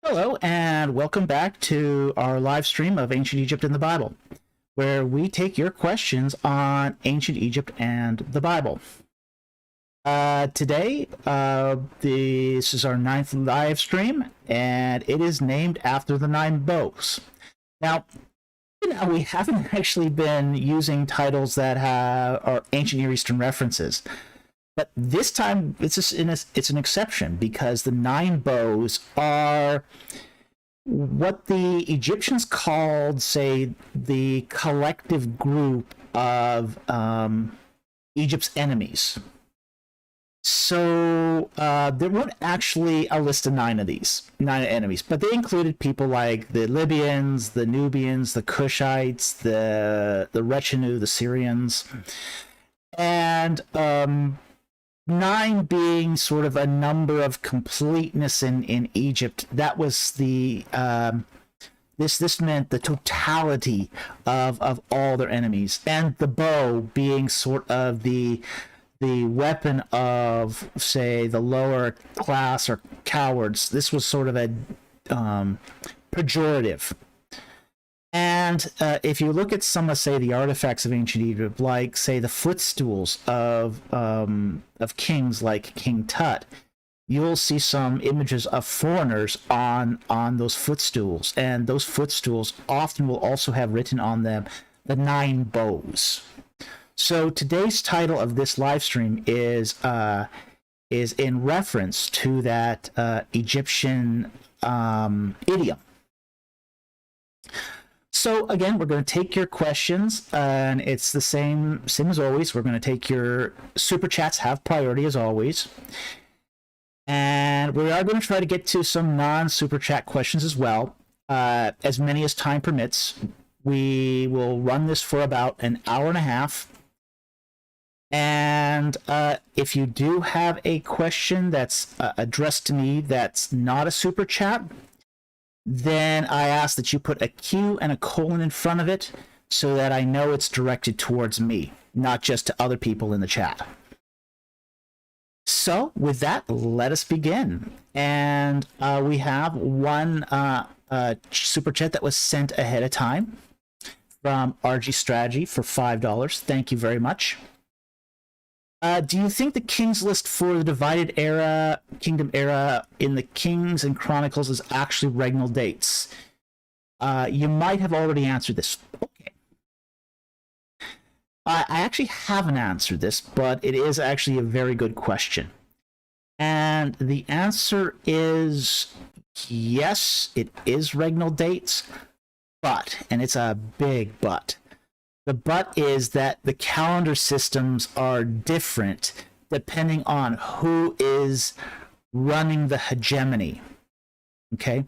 Hello, and welcome back to our live stream of Ancient Egypt and the Bible, where we take your questions on Ancient Egypt and the Bible. Today, this is our 9th live stream, and it is named after the 9 bows. Now, we haven't actually been using titles that are Ancient Near Eastern references. But this time, it's an exception, because the 9 bows are what the Egyptians called, say, the collective group of Egypt's enemies. So there weren't actually a list of 9 of these, 9 enemies, but they included people like the Libyans, the Nubians, the Cushites, the Rechenu, the Syrians, and 9 being sort of a number of completeness in Egypt. That was the this meant the totality of all their enemies, and the bow being sort of the weapon of, say, the lower class or cowards. This was sort of a pejorative. And if you look at some of, say, the artifacts of ancient Egypt, like, say, the footstools of kings like King Tut, you'll see some images of foreigners on those footstools, and those footstools often will also have written on them the 9 bows. So today's title of this live stream is in reference to that Egyptian idiom. So again, we're going to take your questions, and it's the same as always. We're going to take your super chats, have priority as always, and we are going to try to get to some non-super chat questions as well, as many as time permits. We will run this for about an hour and a half, and if you do have a question that's addressed to me that's not a super chat, then I ask that you put a Q and a colon in front of it so that I know it's directed towards me, not just to other people in the chat. So with that, let us begin. And we have one super chat that was sent ahead of time from RG Strategy for $5. Thank you very much. Do you think the Kings list for the divided kingdom era in the Kings and Chronicles is actually regnal dates? You might have already answered this. Okay. I actually haven't answered this, but it is actually a very good question. And the answer is yes, it is regnal dates, but, and it's a big but. The but is that the calendar systems are different depending on who is running the hegemony. Okay?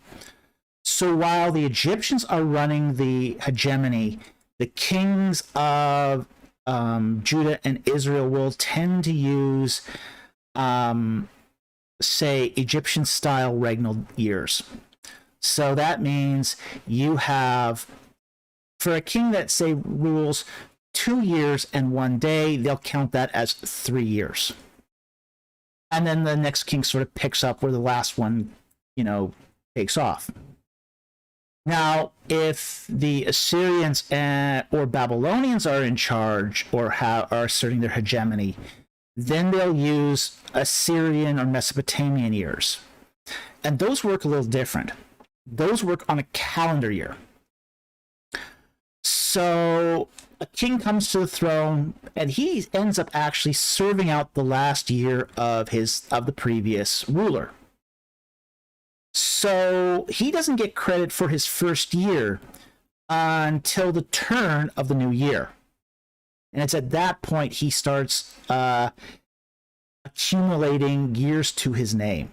So while the Egyptians are running the hegemony, the kings of Judah and Israel will tend to use, say, Egyptian-style regnal years. So that means you have, for a king that, say, rules 2 years and 1 day, they'll count that as 3 years. And then the next king sort of picks up where the last one, takes off. Now, if the Assyrians or Babylonians are in charge or are asserting their hegemony, then they'll use Assyrian or Mesopotamian years. And those work a little different. Those work on a calendar year. So a king comes to the throne, and he ends up actually serving out the last year of the previous ruler. So he doesn't get credit for his first year until the turn of the new year. And it's at that point he starts accumulating years to his name.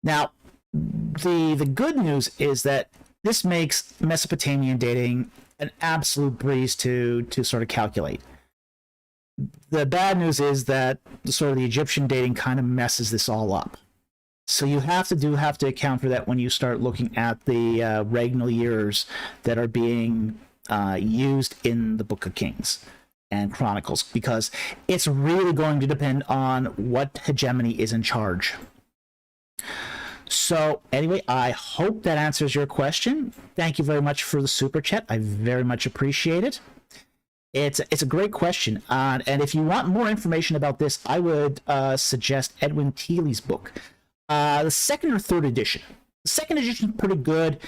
Now, the good news is that this makes Mesopotamian dating an absolute breeze to sort of calculate. The bad news is that sort of the Egyptian dating kind of messes this all up. So you have to account for that when you start looking at the regnal years that are being used in the Book of Kings and Chronicles, because it's really going to depend on what hegemony is in charge. So anyway, I hope that answers your question. Thank you very much for the super chat. I very much appreciate it. It's a great question, and if you want more information about this, I would suggest Edwin Thiele's book, the second or third edition. The second edition is pretty good.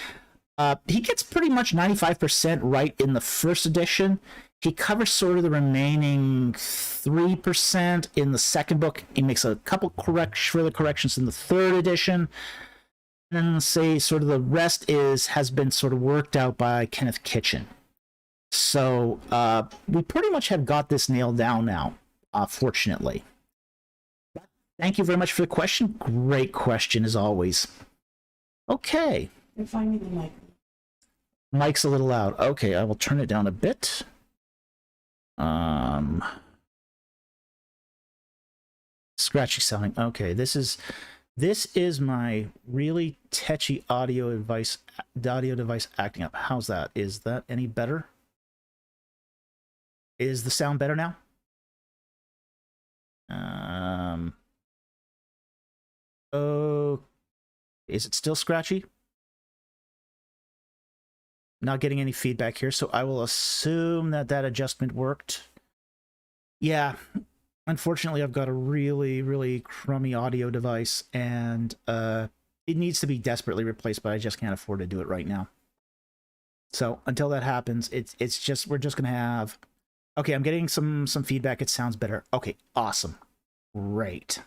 He gets pretty much 95% right in the first edition. He covers sort of the remaining 3% in the second book. He makes a couple further corrections in the third edition. And say sort of the rest has been sort of worked out by Kenneth Kitchen. So we pretty much have got this nailed down now, fortunately. Thank you very much for the question. Great question, as always. Okay. You're finding the mic. Mic's a little loud. Okay, I will turn it down a bit. Scratchy sounding. Okay, this is my really tetchy audio device acting up. How's that? Is that any better? Is the sound better now? Oh, is it still scratchy? Not getting any feedback here, so I will assume that adjustment worked. Yeah, unfortunately, I've got a really, really crummy audio device, and it needs to be desperately replaced, but I just can't afford to do it right now. So until that happens, we're just gonna have. Okay, I'm getting some feedback. It sounds better. Okay, awesome, great.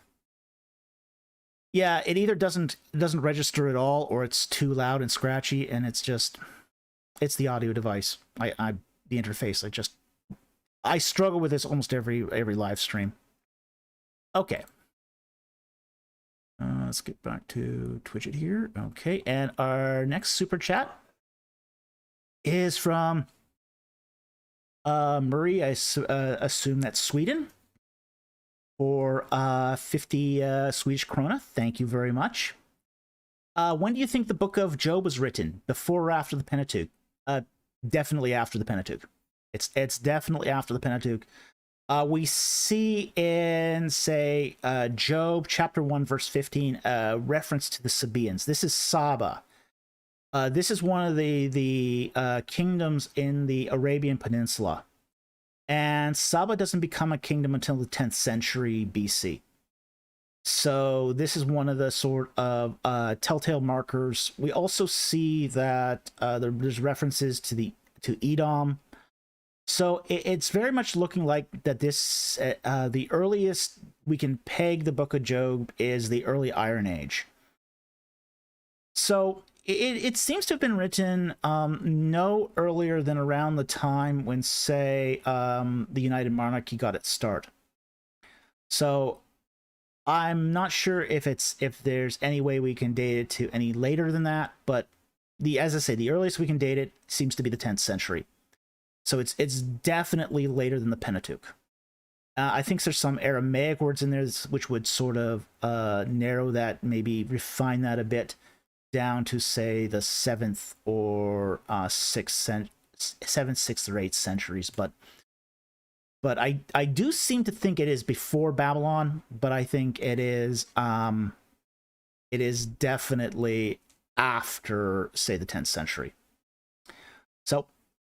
Yeah, it either doesn't register at all, or it's too loud and scratchy, and it's the audio device. The interface. I struggle with this almost every live stream. Okay. Let's get back to Twitch it here. Okay, and our next super chat is from Murray. I assume that's Sweden, for 50 Swedish krona. Thank you very much. When do you think the book of Job was written? Before or after the Pentateuch? Definitely after the Pentateuch. It's definitely after the Pentateuch. We see in, say, Job chapter 1, verse 15, reference to the Sabaeans. This is Saba. This is one of the kingdoms in the Arabian Peninsula. And Saba doesn't become a kingdom until the 10th century BC. So this is one of the sort of telltale markers. We also see that there's references to Edom. So it's very much looking like that this the earliest we can peg the Book of Job is the early Iron Age. So it seems to have been written no earlier than around the time when, say, the United Monarchy got its start. So I'm not sure if there's any way we can date it to any later than that, but as I say, the earliest we can date it seems to be the 10th century. So it's definitely later than the Pentateuch. I think there's some Aramaic words in there which would sort of narrow that, maybe refine that a bit down to, say, the 7th or 6th, 6th or 8th centuries. But I do seem to think it is before Babylon, but I think it is definitely after, say, the 10th century. So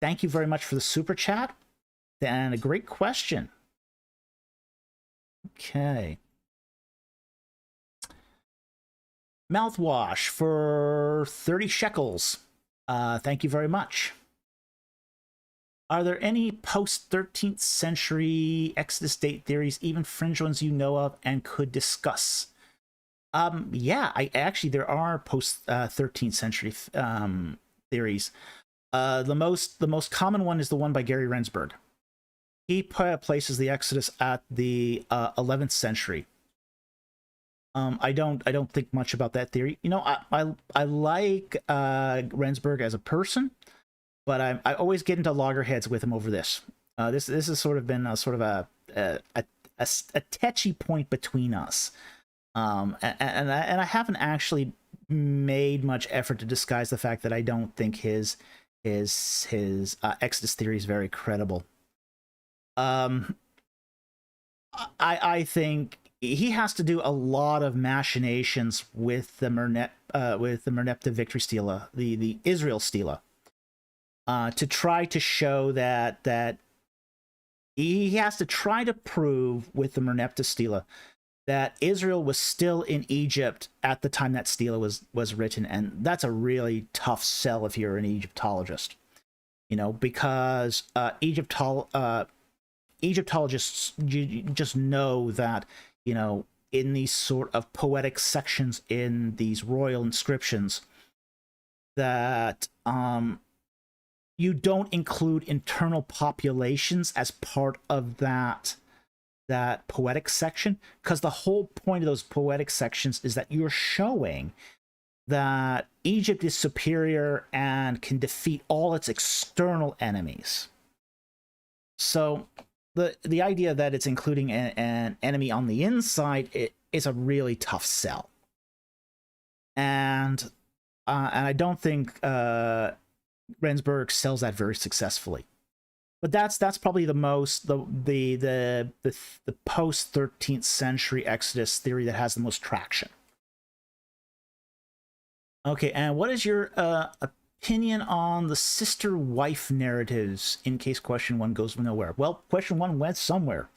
thank you very much for the super chat, and a great question. Okay. Mouthwash for 30 shekels. Thank you very much. Are there any post-13th century Exodus date theories, even fringe ones you know of and could discuss? Yeah, there are post-13th century theories. The most common one is the one by Gary Rensburg. He places the Exodus at the 11th century. I don't think much about that theory. You know, I like Rensburg as a person, but I always get into loggerheads with him over this. This has sort of been a tetchy point between us, and I haven't actually made much effort to disguise the fact that I don't think his Exodus theory is very credible. I think he has to do a lot of machinations with the Merneptah victory stela, the Israel stela, to try to show that he has to try to prove with the Merneptah stela that Israel was still in Egypt at the time that stela was written, and that's a really tough sell if you're an Egyptologist, because Egyptologists just know that, in these sort of poetic sections in these royal inscriptions, that you don't include internal populations as part of that poetic section, because the whole point of those poetic sections is that you're showing that Egypt is superior and can defeat all its external enemies. So the idea that it's including an enemy on the inside is a really tough sell, and I don't think Rendsburg sells that very successfully. But that's probably the most the post 13th century Exodus theory that has the most traction. Okay, and what is your opinion on the sister-wife narratives, in case question 1 goes nowhere? Well, question 1 went somewhere,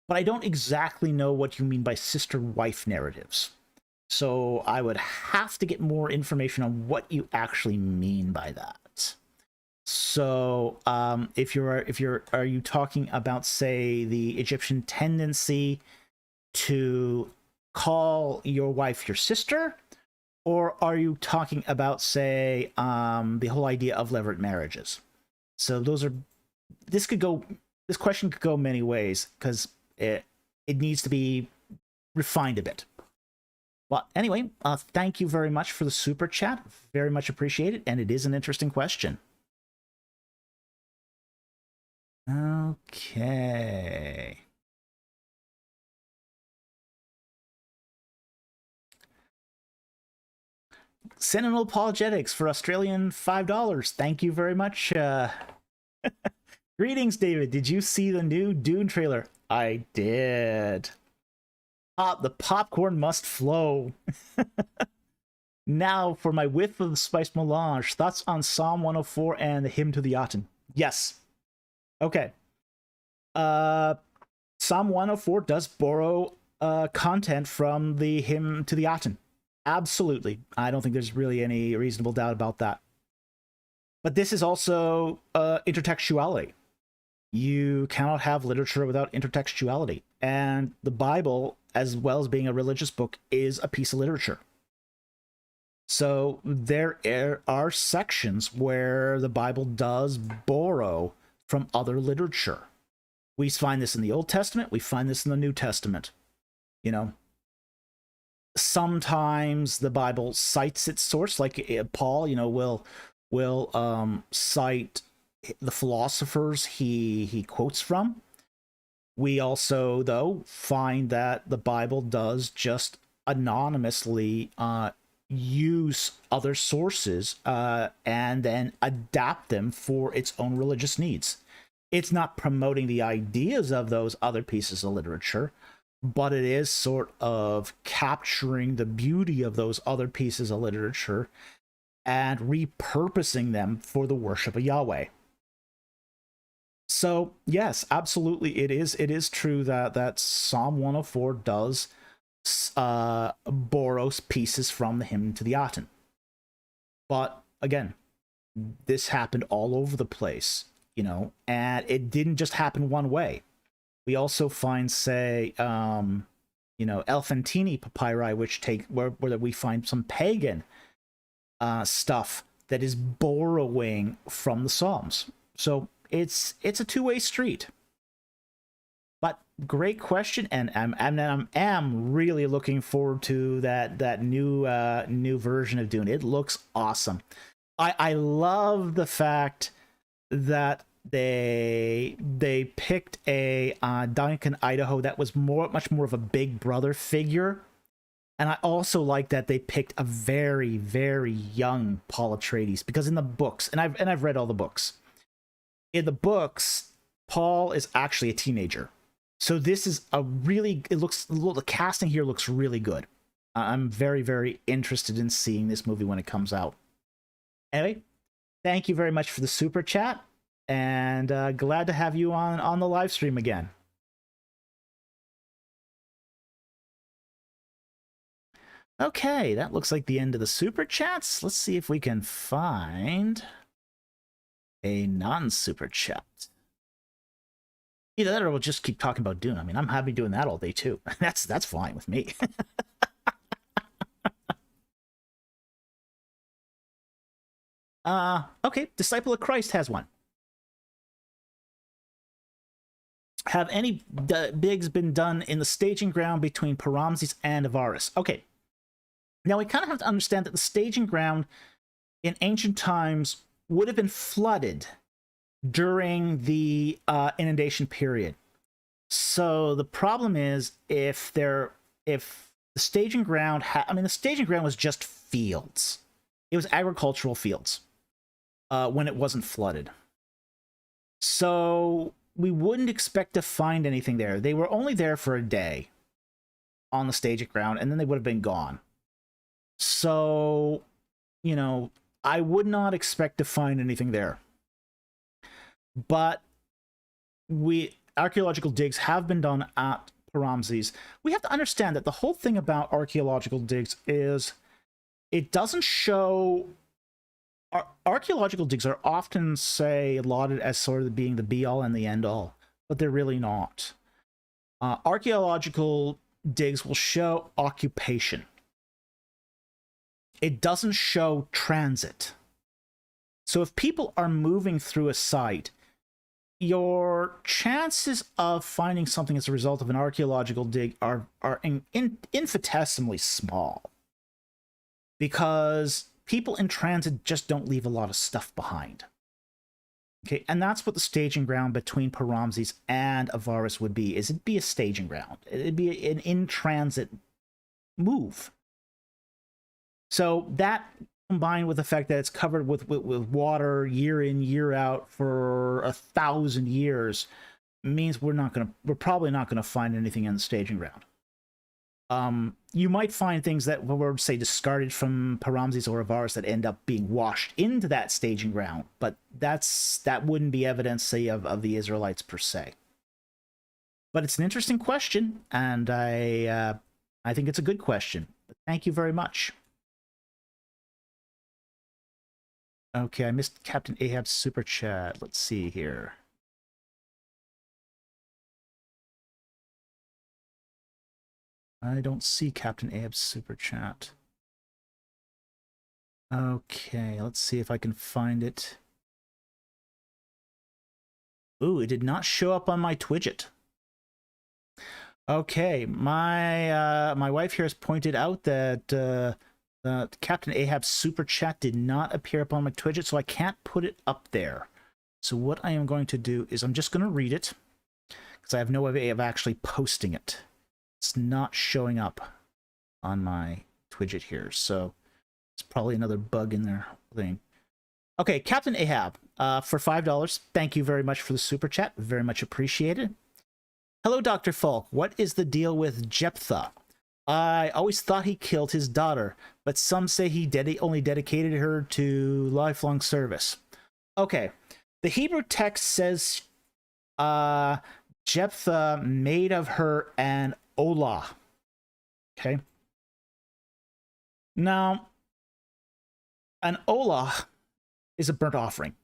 but I don't exactly know what you mean by sister-wife narratives. So I would have to get more information on what you actually mean by that. So are you talking about, say, the Egyptian tendency to call your wife your sister? Or are you talking about, say, the whole idea of levirate marriages? So this question could go many ways, because it needs to be refined a bit. Well, anyway, thank you very much for the super chat. Very much appreciated, and it is an interesting question. Okay. Sentinel Apologetics for Australian $5. Thank you very much. Greetings, David. Did you see the new Dune trailer? I did. The popcorn must flow. Now for my whiff of the spice melange. Thoughts on Psalm 104 and the hymn to the Aten? Yes. Okay. Psalm 104 does borrow content from the hymn to the Aten. Absolutely. I don't think there's really any reasonable doubt about that. But this is also intertextuality. You cannot have literature without intertextuality. And the Bible, as well as being a religious book, is a piece of literature. So there are sections where the Bible does borrow from other literature. We find this in the Old Testament. We find this in the New Testament. Sometimes the Bible cites its source, like Paul, will cite the philosophers he quotes from. We also, though, find that the Bible does just anonymously use other sources and then adapt them for its own religious needs. It's not promoting the ideas of those other pieces of literature, but it is sort of capturing the beauty of those other pieces of literature and repurposing them for the worship of Yahweh. So yes, absolutely, it is true that Psalm 104 does borrow pieces from the hymn to the Aten. But again, this happened all over the place, and it didn't just happen one way. We also find, say, Elephantine papyri, where we find some pagan stuff that is borrowing from the Psalms. So it's a two-way street. But great question, and I'm really looking forward to that new version of Dune. It looks awesome. I love the fact that they picked a Duncan, Idaho that was much more of a Big Brother figure, and I also like that they picked a very, very young Paul Atreides, because in the books, and I've read all the books. In the books, Paul is actually a teenager. So this is a really, the casting here looks really good. I'm very, very interested in seeing this movie when it comes out. Anyway, thank you very much for the super chat, and glad to have you on the live stream again. Okay, that looks like the end of the super chats. Let's see if we can find a non-super chat. Either that or we'll just keep talking about Dune. I mean, I'm happy doing that all day too. That's fine with me. Okay, Disciple of Christ has one. Have any bigs been done in the staging ground between Paramses and Avaris? Okay. Now we kind of have to understand that the staging ground in ancient times would have been flooded during the inundation period. So the problem is if the staging ground the staging ground was just fields. It was agricultural fields when it wasn't flooded. So we wouldn't expect to find anything there. They were only there for a day on the staging ground, and then they would have been gone. So, you know, I would not expect to find anything there. But archaeological digs have been done at Paramses. We have to understand that the whole thing about archaeological digs is it doesn't show... Archaeological digs are often, lauded as sort of being the be-all and the end-all, but they're really not. Archaeological digs will show occupation. It doesn't show transit. So if people are moving through a site, your chances of finding something as a result of an archaeological dig are infinitesimally small. Because people in transit just don't leave a lot of stuff behind. Okay, and that's what the staging ground between Paramses and Avaris would be, is it'd be a staging ground. It'd be an in-transit move. So that, combined with the fact that it's covered with water year in, year out for 1,000 years, means we're probably not gonna find anything in the staging ground. You might find things that were, say, discarded from Paramses or Avaris that end up being washed into that staging ground, but that wouldn't be evidence, say, of the Israelites per se. But it's an interesting question, and I think it's a good question. Thank you very much. Okay, I missed Captain Ahab's super chat. Let's see here. I don't see Captain Ahab's super chat. Okay, let's see if I can find it. Ooh, it did not show up on my Twidget. Okay, my wife here has pointed out that Captain Ahab's super chat did not appear up on my Twidget, so I can't put it up there. So what I am going to do is I'm just going to read it, because I have no way of actually posting it. It's not showing up on my Twidget here, so it's probably another bug in their thing. Okay, Captain Ahab, for $5, thank you very much for the super chat. Very much appreciated. Hello, Dr. Falk. What is the deal with Jephthah? I always thought he killed his daughter, but some say he only dedicated her to lifelong service. Okay, the Hebrew text says Jephthah made of her an olah. Okay. Now, an olah is a burnt offering.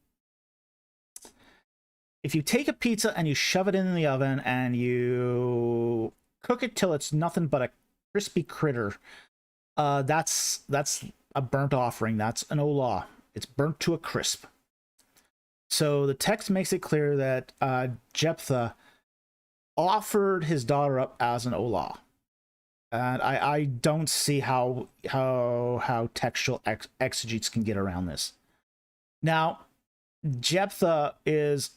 If you take a pizza and you shove it in the oven and you cook it till it's nothing but a crispy critter, that's a burnt offering. That's an olah. It's burnt to a crisp. So the text makes it clear that Jephthah offered his daughter up as an olah, and I don't see how textual exegetes can get around this. Now, Jephthah is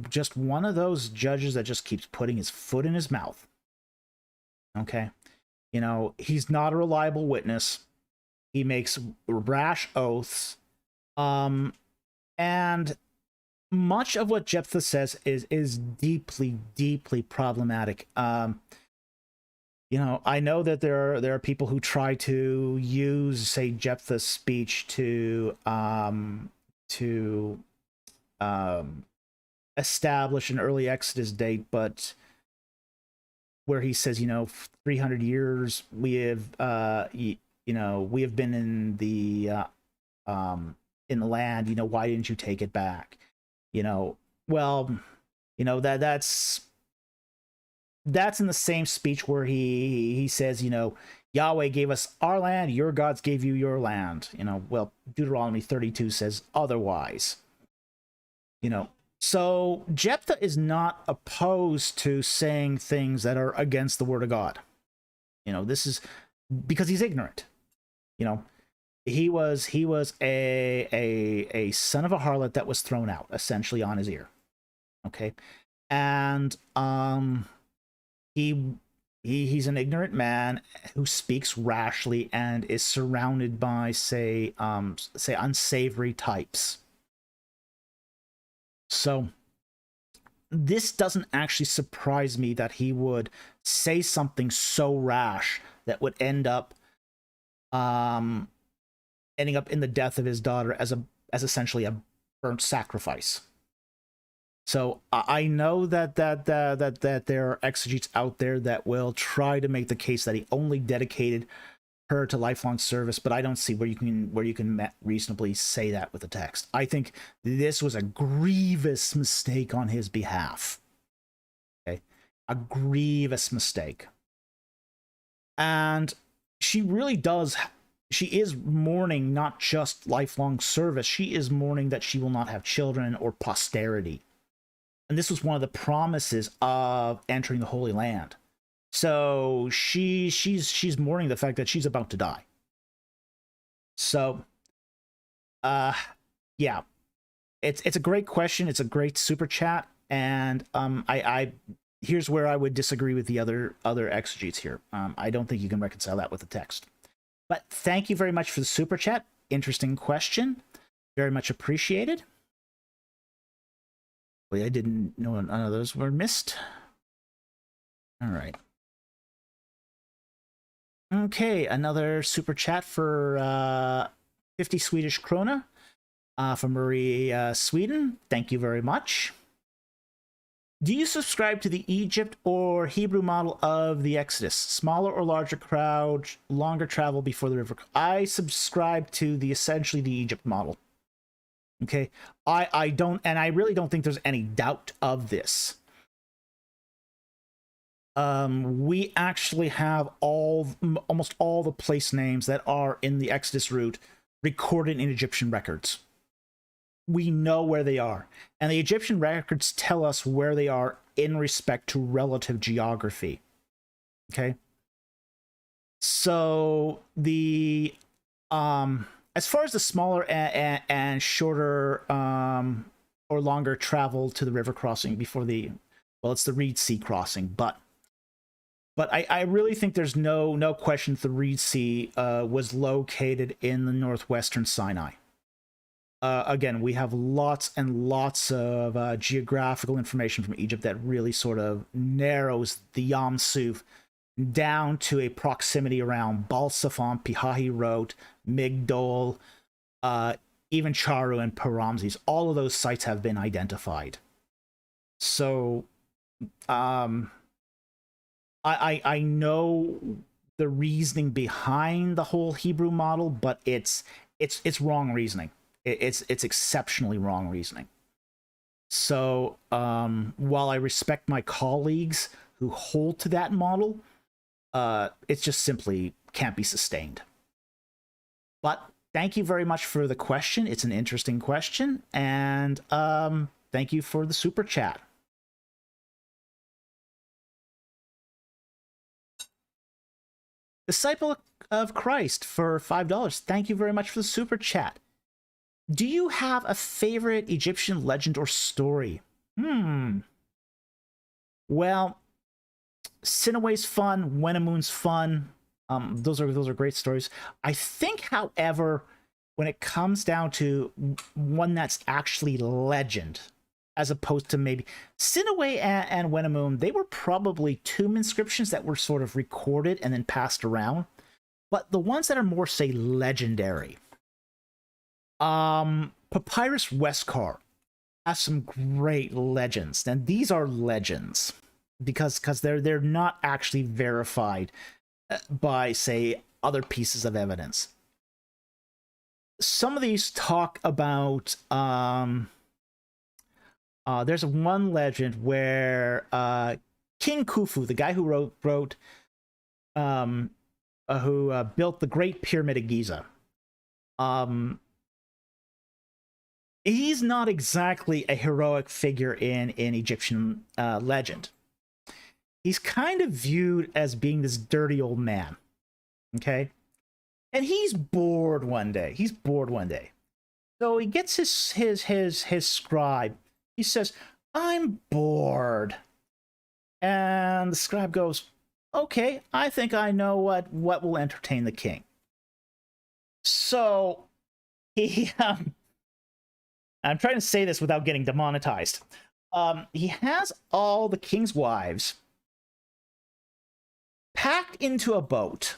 just one of those judges that just keeps putting his foot in his mouth. Okay, you know, he's not a reliable witness. He makes rash oaths, and much of what Jephthah says is deeply, deeply problematic. You know, I know that there are people who try to use, say, Jephthah's speech to establish an early Exodus date, but where he says, you know, 300 years we have, you know, we have been in the land. You know, why didn't you take it back? You know, well, you know, that's in the same speech where he says, you know, Yahweh gave us our land, your gods gave you your land. You know, well, Deuteronomy 32 says otherwise. You know, so Jephthah is not opposed to saying things that are against the word of God. You know, this is because he's ignorant. You know, he was a son of a harlot that was thrown out essentially on his ear. Okay, and he's an ignorant man who speaks rashly and is surrounded by say unsavory types. So this doesn't actually surprise me that he would say something so rash that would end up in the death of his daughter as essentially a burnt sacrifice. So I know that there are exegetes out there that will try to make the case that he only dedicated her to lifelong service, but I don't see where you can reasonably say that with the text. I think this was a grievous mistake on his behalf. Okay, a grievous mistake, and she really does. She is mourning not just lifelong service. She is mourning that she will not have children or posterity. And this was one of the promises of entering the Holy Land. So she's mourning the fact that she's about to die. So, yeah, it's a great question. It's a great super chat, and I here's where I would disagree with the other exegetes here. I don't think you can reconcile that with the text. But thank you very much for the super chat. Interesting question. Very much appreciated. I didn't know none of those were missed. All right. Okay, another super chat for 50 Swedish krona from Marie, Sweden. Thank you very much. Do you subscribe to the Egypt or Hebrew model of the Exodus? Smaller or larger crowd, longer travel before the river? I subscribe to essentially the Egypt model. Okay, I don't, and I really don't think there's any doubt of this. We actually have almost all the place names that are in the Exodus route recorded in Egyptian records. We know where they are, and the Egyptian records tell us where they are in respect to relative geography. Okay, so the as far as the smaller and shorter or longer travel to the river crossing before it's the Reed Sea crossing, but I really think there's no question the Reed Sea was located in the northwestern Sinai. Again, we have lots and lots of geographical information from Egypt that really sort of narrows the Yam Suf down to a proximity around Baal-Zephon, Pi-Hahiroth, Migdol, even Charu and Per-Ramses. All of those sites have been identified. So, I know the reasoning behind the whole Hebrew model, but it's wrong reasoning. It's exceptionally wrong reasoning. So, while I respect my colleagues who hold to that model, it just simply can't be sustained. But thank you very much for the question. It's an interesting question, and thank you for the super chat. Disciple of Christ for $5. Thank you very much for the super chat. Do you have a favorite Egyptian legend or story? Well, Sinaway's fun, Wenamun's fun. Those are great stories. I think, however, when it comes down to one that's actually legend, as opposed to maybe Sinaway and Wenamun. They were probably tomb inscriptions that were sort of recorded and then passed around. But the ones that are more, say, legendary, Papyrus Westcar has some great legends, and these are legends because they're not actually verified by, say, other pieces of evidence. Some of these talk about there's one legend where King Khufu, the guy who built the Great Pyramid of Giza, he's not exactly a heroic figure in Egyptian legend. He's kind of viewed as being this dirty old man, okay? And he's bored one day. So he gets his scribe. He says, "I'm bored." And the scribe goes, "Okay, I think I know what will entertain the king." So he I'm trying to say this without getting demonetized. He has all the king's wives packed into a boat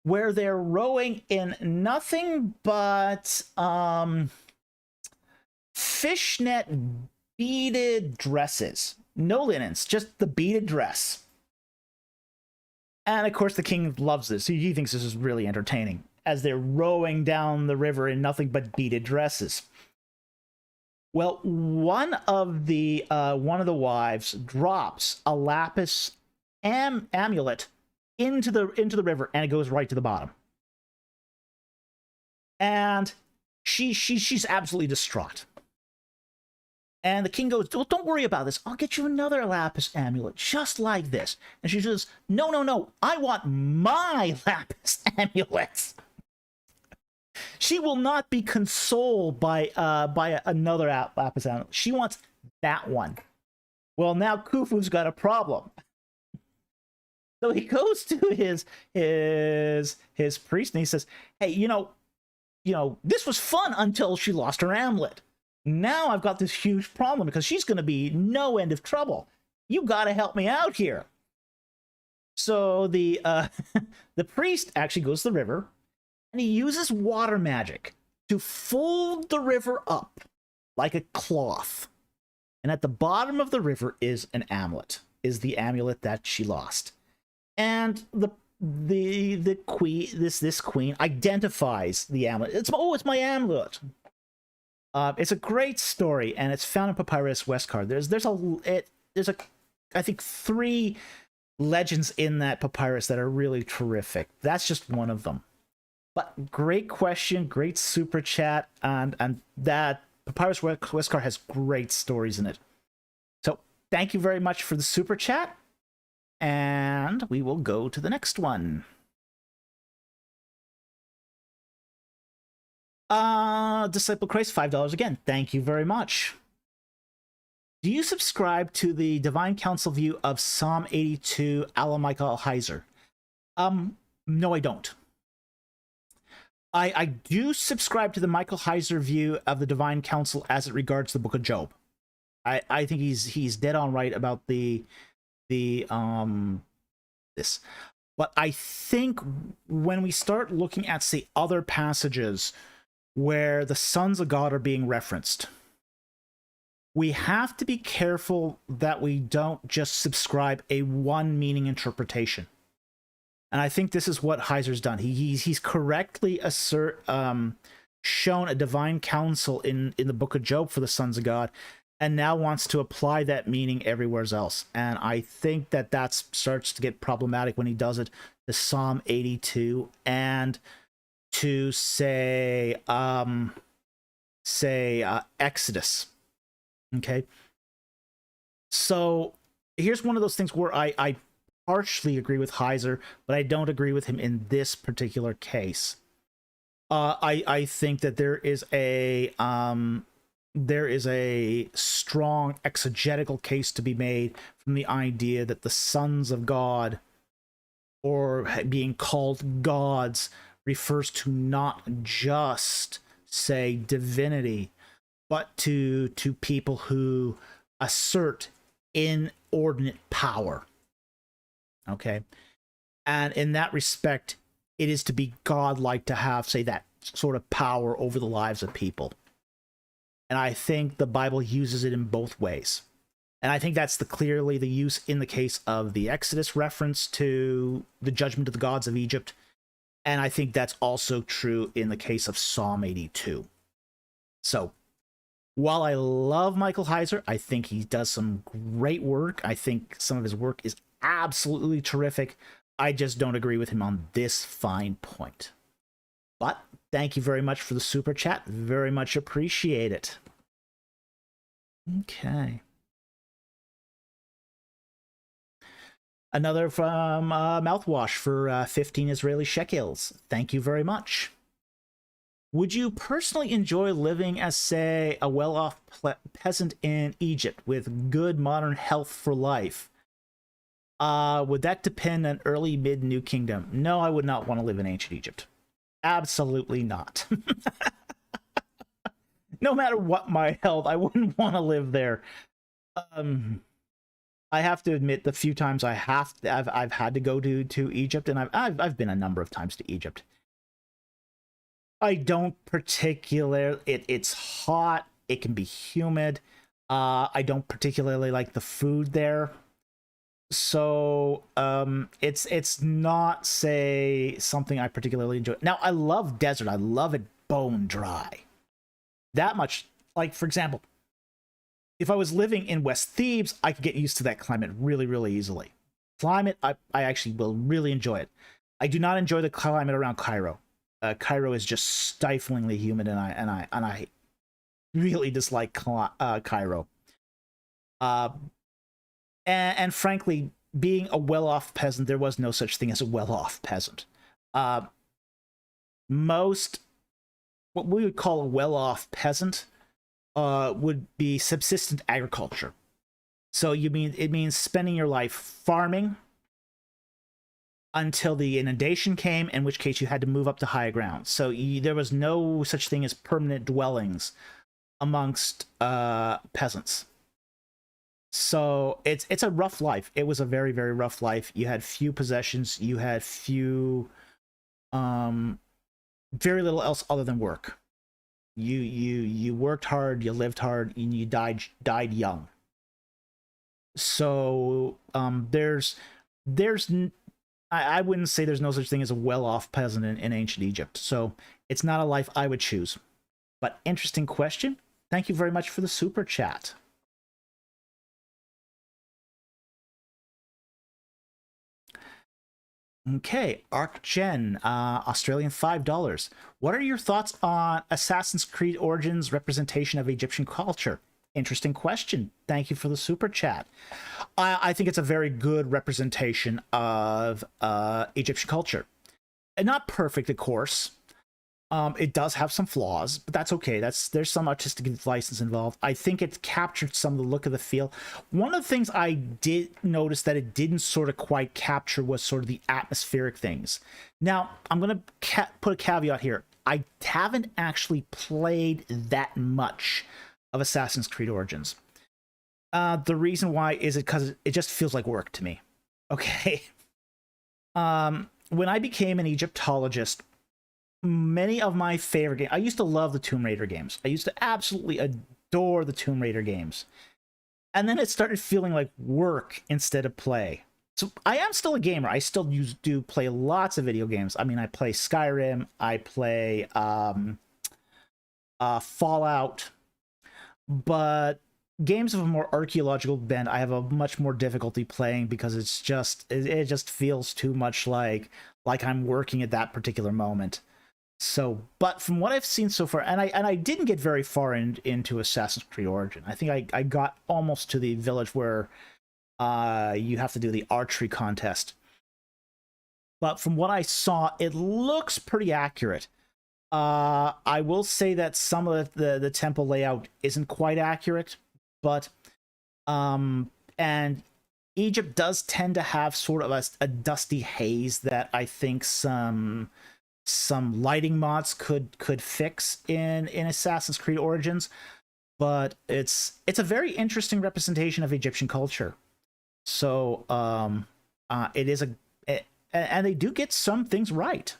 where they're rowing in nothing but fishnet beaded dresses. No linens, just the beaded dress. And of course the king loves this. He thinks this is really entertaining as they're rowing down the river in nothing but beaded dresses. Well, one of the wives drops a lapis amulet into the river, and it goes right to the bottom. And she's absolutely distraught. And the king goes, "Well, don't worry about this. I'll get you another lapis amulet just like this." And she says, No, I want my lapis amulets." She will not be consoled by another lapis amulet. She wants that one. Well, now Khufu's got a problem. So he goes to his priest and he says, "Hey, you know, this was fun until she lost her amulet. Now I've got this huge problem because she's going to be no end of trouble. You got to help me out here." So the the priest actually goes to the river and he uses water magic to fold the river up like a cloth. And at the bottom of the river is an amulet, is the amulet that she lost. And the queen, this queen identifies the amulet. It's my amulet. It's a great story, and it's found in Papyrus Westcar. There's I think 3 legends in that papyrus that are really terrific. That's just one of them. But great question, great super chat, and that Papyrus Westcar has great stories in it. So thank you very much for the super chat, and we will go to the next one. Disciple Christ, $5 again. Thank you very much. Do you subscribe to the Divine Council view of Psalm 82, a la Michael Heiser? No, I don't. I do subscribe to the Michael Heiser view of the Divine Council as it regards the Book of Job. I think he's dead on right about this. But I think when we start looking at, say, other passages where the sons of God are being referenced, we have to be careful that we don't just subscribe a one meaning interpretation. And I think this is what Heiser's done. He's correctly shown a divine counsel in the Book of Job for the sons of God, and now wants to apply that meaning everywhere else. And I think that starts to get problematic when he does it to Psalm 82 and to say Exodus. Okay, so here's one of those things where I partially agree with Heiser, but I don't agree with him in this particular case. I think that there is a strong exegetical case to be made from the idea that the sons of God, or being called gods, refers to not just, say, divinity, but to people who assert inordinate power. Okay, and in that respect, it is to be godlike to have, say, that sort of power over the lives of people. And I think the Bible uses it in both ways. And I think that's clearly the use in the case of the Exodus reference to the judgment of the gods of Egypt. And I think that's also true in the case of Psalm 82. So, while I love Michael Heiser, I think he does some great work. I think some of his work is absolutely terrific. I just don't agree with him on this fine point. But thank you very much for the super chat. Very much appreciate it. Okay. Another from Mouthwash for 15 Israeli shekels. Thank you very much. Would you personally enjoy living as, say, a well-off peasant in Egypt with good modern health for life? Would that depend on early, mid, New Kingdom? No, I would not want to live in ancient Egypt. Absolutely not. No matter what my health, I wouldn't want to live there. I have to admit, the few times I've had to go to Egypt, and I've been a number of times to Egypt. I don't particularly. It's hot. It can be humid. I don't particularly like the food there. So it's not, say, something I particularly enjoy. Now, I love desert. I love it bone dry. That much. Like, for example, if I was living in West Thebes, I could get used to that climate really, really easily. Climate, I actually will really enjoy it. I do not enjoy the climate around Cairo. Cairo is just stiflingly humid, and I really dislike Cairo. And frankly, being a well-off peasant, there was no such thing as a well-off peasant. Most, what we would call a well-off peasant, would be subsistent agriculture. So it means spending your life farming until the inundation came, in which case you had to move up to higher ground. So there was no such thing as permanent dwellings amongst peasants. So it's a rough life. It was a very, very rough life. You had few possessions. You had few, very little else other than work. You worked hard, you lived hard, and you died young. So I wouldn't say there's no such thing as a well-off peasant in ancient Egypt. So it's not a life I would choose. But interesting question. Thank you very much for the super chat. Okay, ArcGen, Australian $5. What are your thoughts on Assassin's Creed Origins representation of Egyptian culture? Interesting question. Thank you for the super chat. I think it's a very good representation of Egyptian culture. And not perfect, of course. It does have some flaws, but that's okay. There's some artistic license involved. I think it captured some of the look of the feel. One of the things I did notice that it didn't sort of quite capture was sort of the atmospheric things. Now, I'm going to put a caveat here. I haven't actually played that much of Assassin's Creed Origins. The reason why is because it just feels like work to me. Okay. When I became an Egyptologist, many of my favorite games, I used to love the Tomb Raider games. I used to absolutely adore the Tomb Raider games. And then it started feeling like work instead of play. So I am still a gamer. I still do play lots of video games. I mean, I play Skyrim. I play Fallout. But games of a more archaeological bent, I have a much more difficulty playing because it just feels too much like I'm working at that particular moment. So, but from what I've seen so far, and I didn't get very far into Assassin's Creed Origin. I think I got almost to the village where you have to do the archery contest. But from what I saw, it looks pretty accurate. I will say that some of the temple layout isn't quite accurate, but and Egypt does tend to have sort of a dusty haze that I think some lighting mods could fix in Assassin's Creed Origins. but it's a very interesting representation of Egyptian culture. So it is and they do get some things right,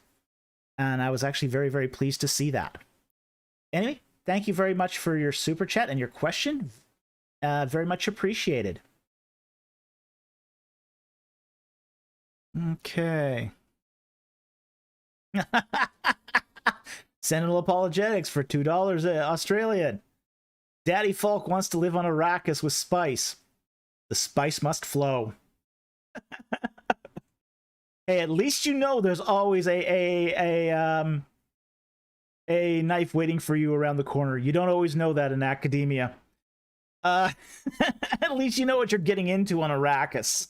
and I was actually very, very pleased to see that. Anyway, thank you very much for your super chat and your question. Very much appreciated. Okay. Sentinel Apologetics for $2 Australian. Daddy Falk wants to live on Arrakis with spice. The spice must flow. Hey, at least you know there's always a knife waiting for you around the corner. You don't always know that in academia. At least you know what you're getting into on Arrakis.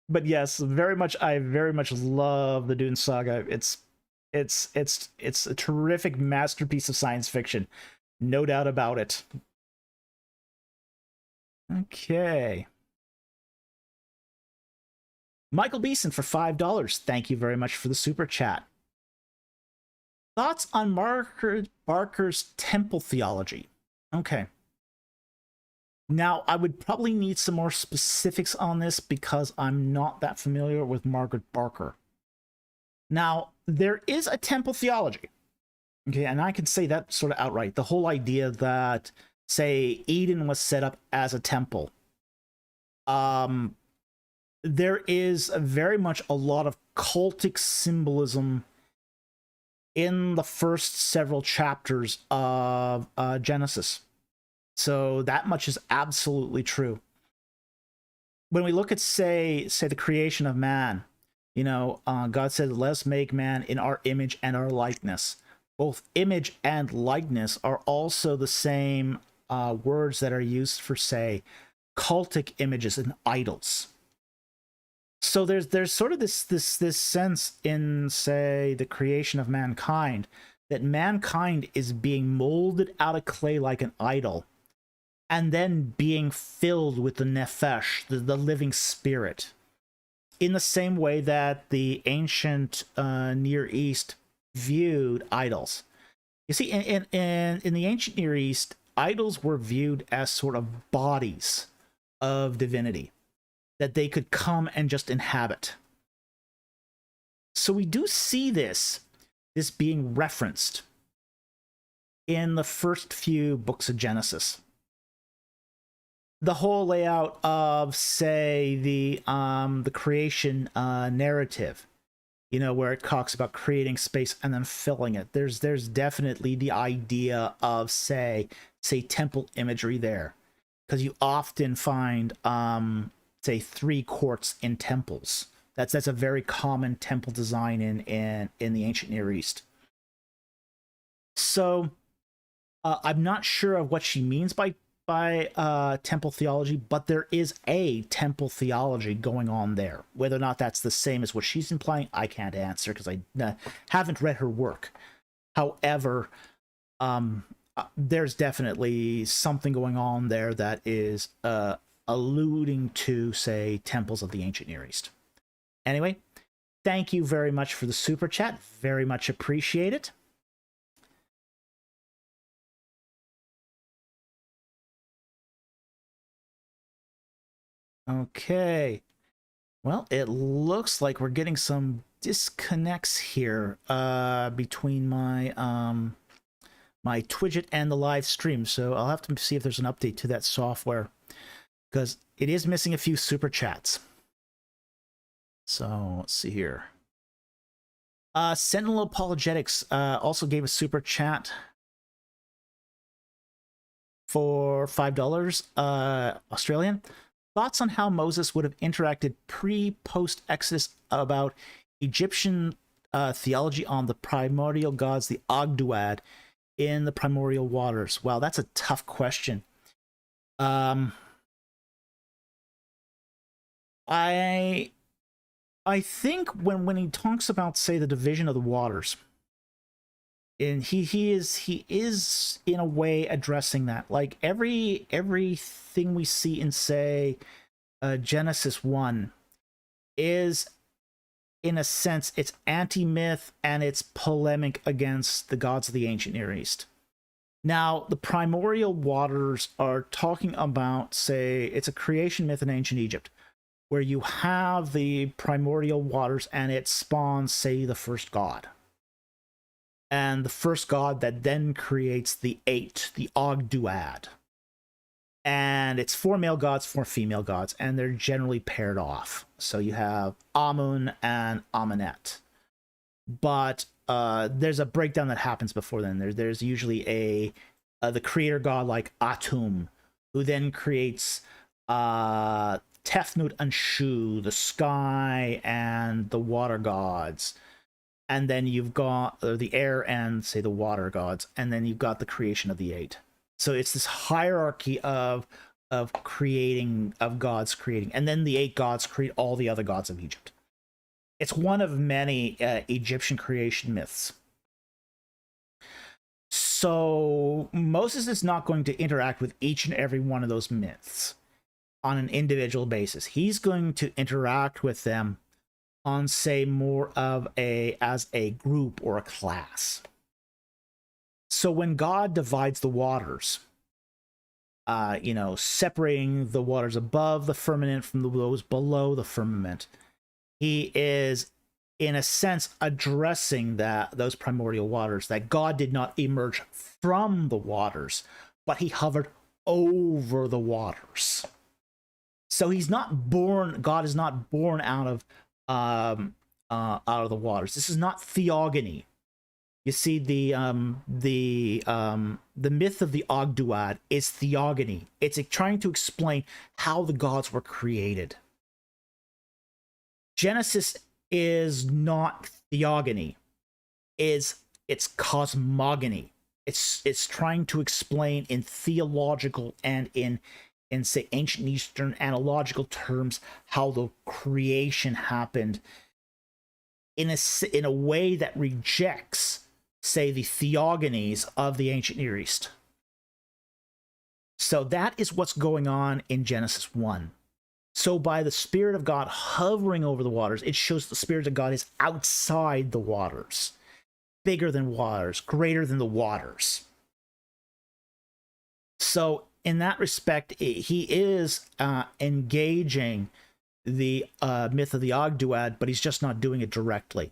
But yes, I very much love the Dune Saga. It's a terrific masterpiece of science fiction. No doubt about it. Okay. Michael Beeson for $5. Thank you very much for the super chat. Thoughts on Barker's temple theology? Okay. Now, I would probably need some more specifics on this because I'm not that familiar with Margaret Barker. Now, there is a temple theology. Okay, and I can say that sort of outright. The whole idea that, say, Eden was set up as a temple. There is very much a lot of cultic symbolism in the first several chapters of Genesis. So that much is absolutely true. When we look at, say the creation of man, you know, God said, let's make man in our image and our likeness. Both image and likeness are also the same words that are used for, say, cultic images and idols. So there's sort of this sense in, say, the creation of mankind, that mankind is being molded out of clay like an idol, and then being filled with the nefesh, the living spirit, in the same way that the ancient Near East viewed idols. You see, in the ancient Near East, idols were viewed as sort of bodies of divinity that they could come and just inhabit. So we do see this being referenced in the first few books of Genesis. The whole layout of, say, the creation narrative, you know, where it talks about creating space and then filling it. There's definitely the idea of, say temple imagery there, because you often find say 3 courts in temples. That's a very common temple design in the ancient Near East. So I'm not sure of what she means by temple theology, but there is a temple theology going on there. Whether or not that's the same as what she's implying, I can't answer because I haven't read her work. However, there's definitely something going on there that is alluding to, say, temples of the ancient Near East. Anyway, thank you very much for the super chat. Very much appreciate it. Okay. Well, it looks like we're getting some disconnects here between my my Twidget and the live stream. So I'll have to see if there's an update to that software, because it is missing a few super chats. So let's see here. Sentinel Apologetics also gave a super chat for $5 Australian. Thoughts on how Moses would have interacted pre-post Exodus about Egyptian theology on the primordial gods, the Ogdoad, in the primordial waters? Wow, that's a tough question. I think when he talks about, say, the division of the waters, and he is in a way addressing that. Like everything we see in, say, Genesis 1 is in a sense, it's anti-myth and it's polemic against the gods of the ancient Near East. Now, the primordial waters are talking about, say, it's a creation myth in ancient Egypt, where you have the primordial waters and it spawns, say, the first god. And the first god that then creates the 8, the Ogduad. And it's 4 male gods, 4 female gods, and they're generally paired off. So you have Amun and Amenet. But there's a breakdown that happens before then. There's usually the creator god like Atum, who then creates Tefnut and Shu, the sky and the water gods. And then you've got the air and, say, the water gods. And then you've got the creation of the 8. So it's this hierarchy of gods creating. And then the 8 gods create all the other gods of Egypt. It's one of many Egyptian creation myths. So Moses is not going to interact with each and every one of those myths on an individual basis. He's going to interact with them on, say, more of as a group or a class. So when God divides the waters, separating the waters above the firmament from those below the firmament, he is, in a sense, addressing those primordial waters, that God did not emerge from the waters, but he hovered over the waters. So he's not born. God is not born out of the waters. This is not theogony. You see, the myth of the Ogduad is theogony. It's trying to explain how the gods were created. Genesis is not theogony. It's cosmogony. It's trying to explain in theological and in say ancient Eastern analogical terms how the creation happened in a way that rejects, say, the theogonies of the ancient Near East. So that is what's going on in Genesis 1. So by the Spirit of God hovering over the waters, it shows the Spirit of God is outside the waters, bigger than waters, greater than the waters. So in that respect, he is engaging the myth of the Ogduad, but he's just not doing it directly.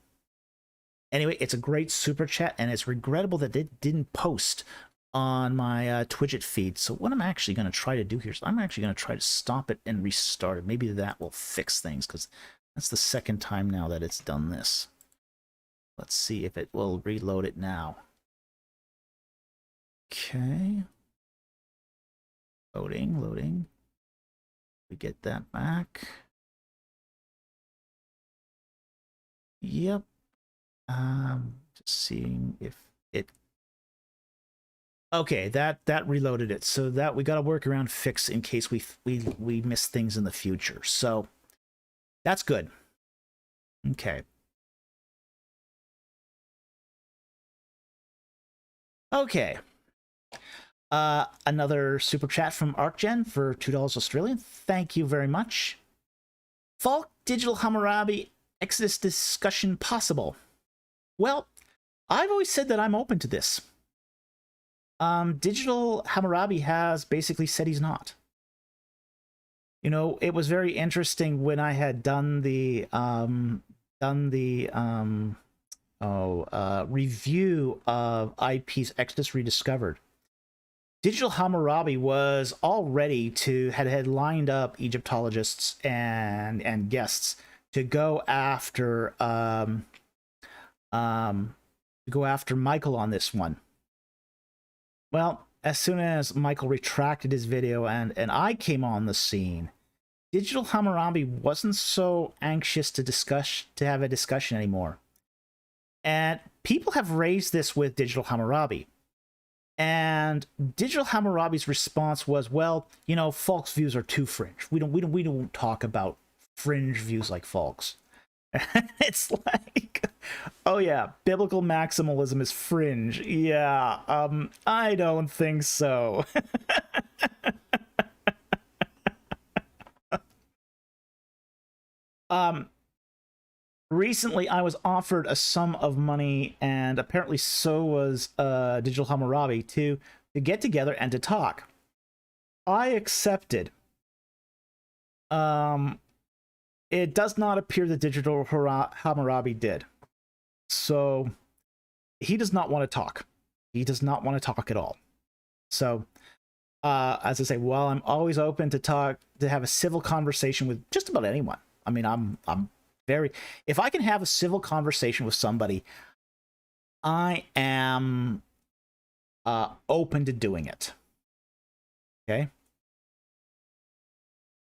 Anyway, it's a great super chat, and it's regrettable that it didn't post on my Twidget feed. So what I'm actually going to try to do here is I'm actually going to try to stop it and restart it. Maybe that will fix things, because that's the second time now that it's done this. Let's see if it will reload it now. Okay. Loading. We get that back. Yep. Just seeing if it. Okay, that reloaded it. So that we got to work around fix in case we miss things in the future. So that's good. Okay. Okay. Another super chat from ArcGen for $2 Australian. Thank you very much. Falk Digital Hammurabi Exodus discussion possible? Well, I've always said that I'm open to this. Digital Hammurabi has basically said he's not. You know, it was very interesting when I had done the review of IP's Exodus Rediscovered. Digital Hammurabi was all ready to had lined up Egyptologists and guests to go after Michael on this one. Well, as soon as Michael retracted his video and I came on the scene, Digital Hammurabi wasn't so anxious to have a discussion anymore. And people have raised this with Digital Hammurabi. And Digital Hammurabi's response was, well, you know, Falk's views are too fringe. We don't talk about fringe views like Falk's. It's like, oh yeah, biblical maximalism is fringe. Yeah, I don't think so. recently I was offered a sum of money, and apparently so was Digital Hammurabi, to get together and to talk. I accepted. It does not appear that Digital Hammurabi did. So he does not want to talk. He does not want to talk at all. So as I say, while I'm always open to have a civil conversation with just about anyone. I mean, I'm very, if I can have a civil conversation with somebody, I am open to doing it. Okay.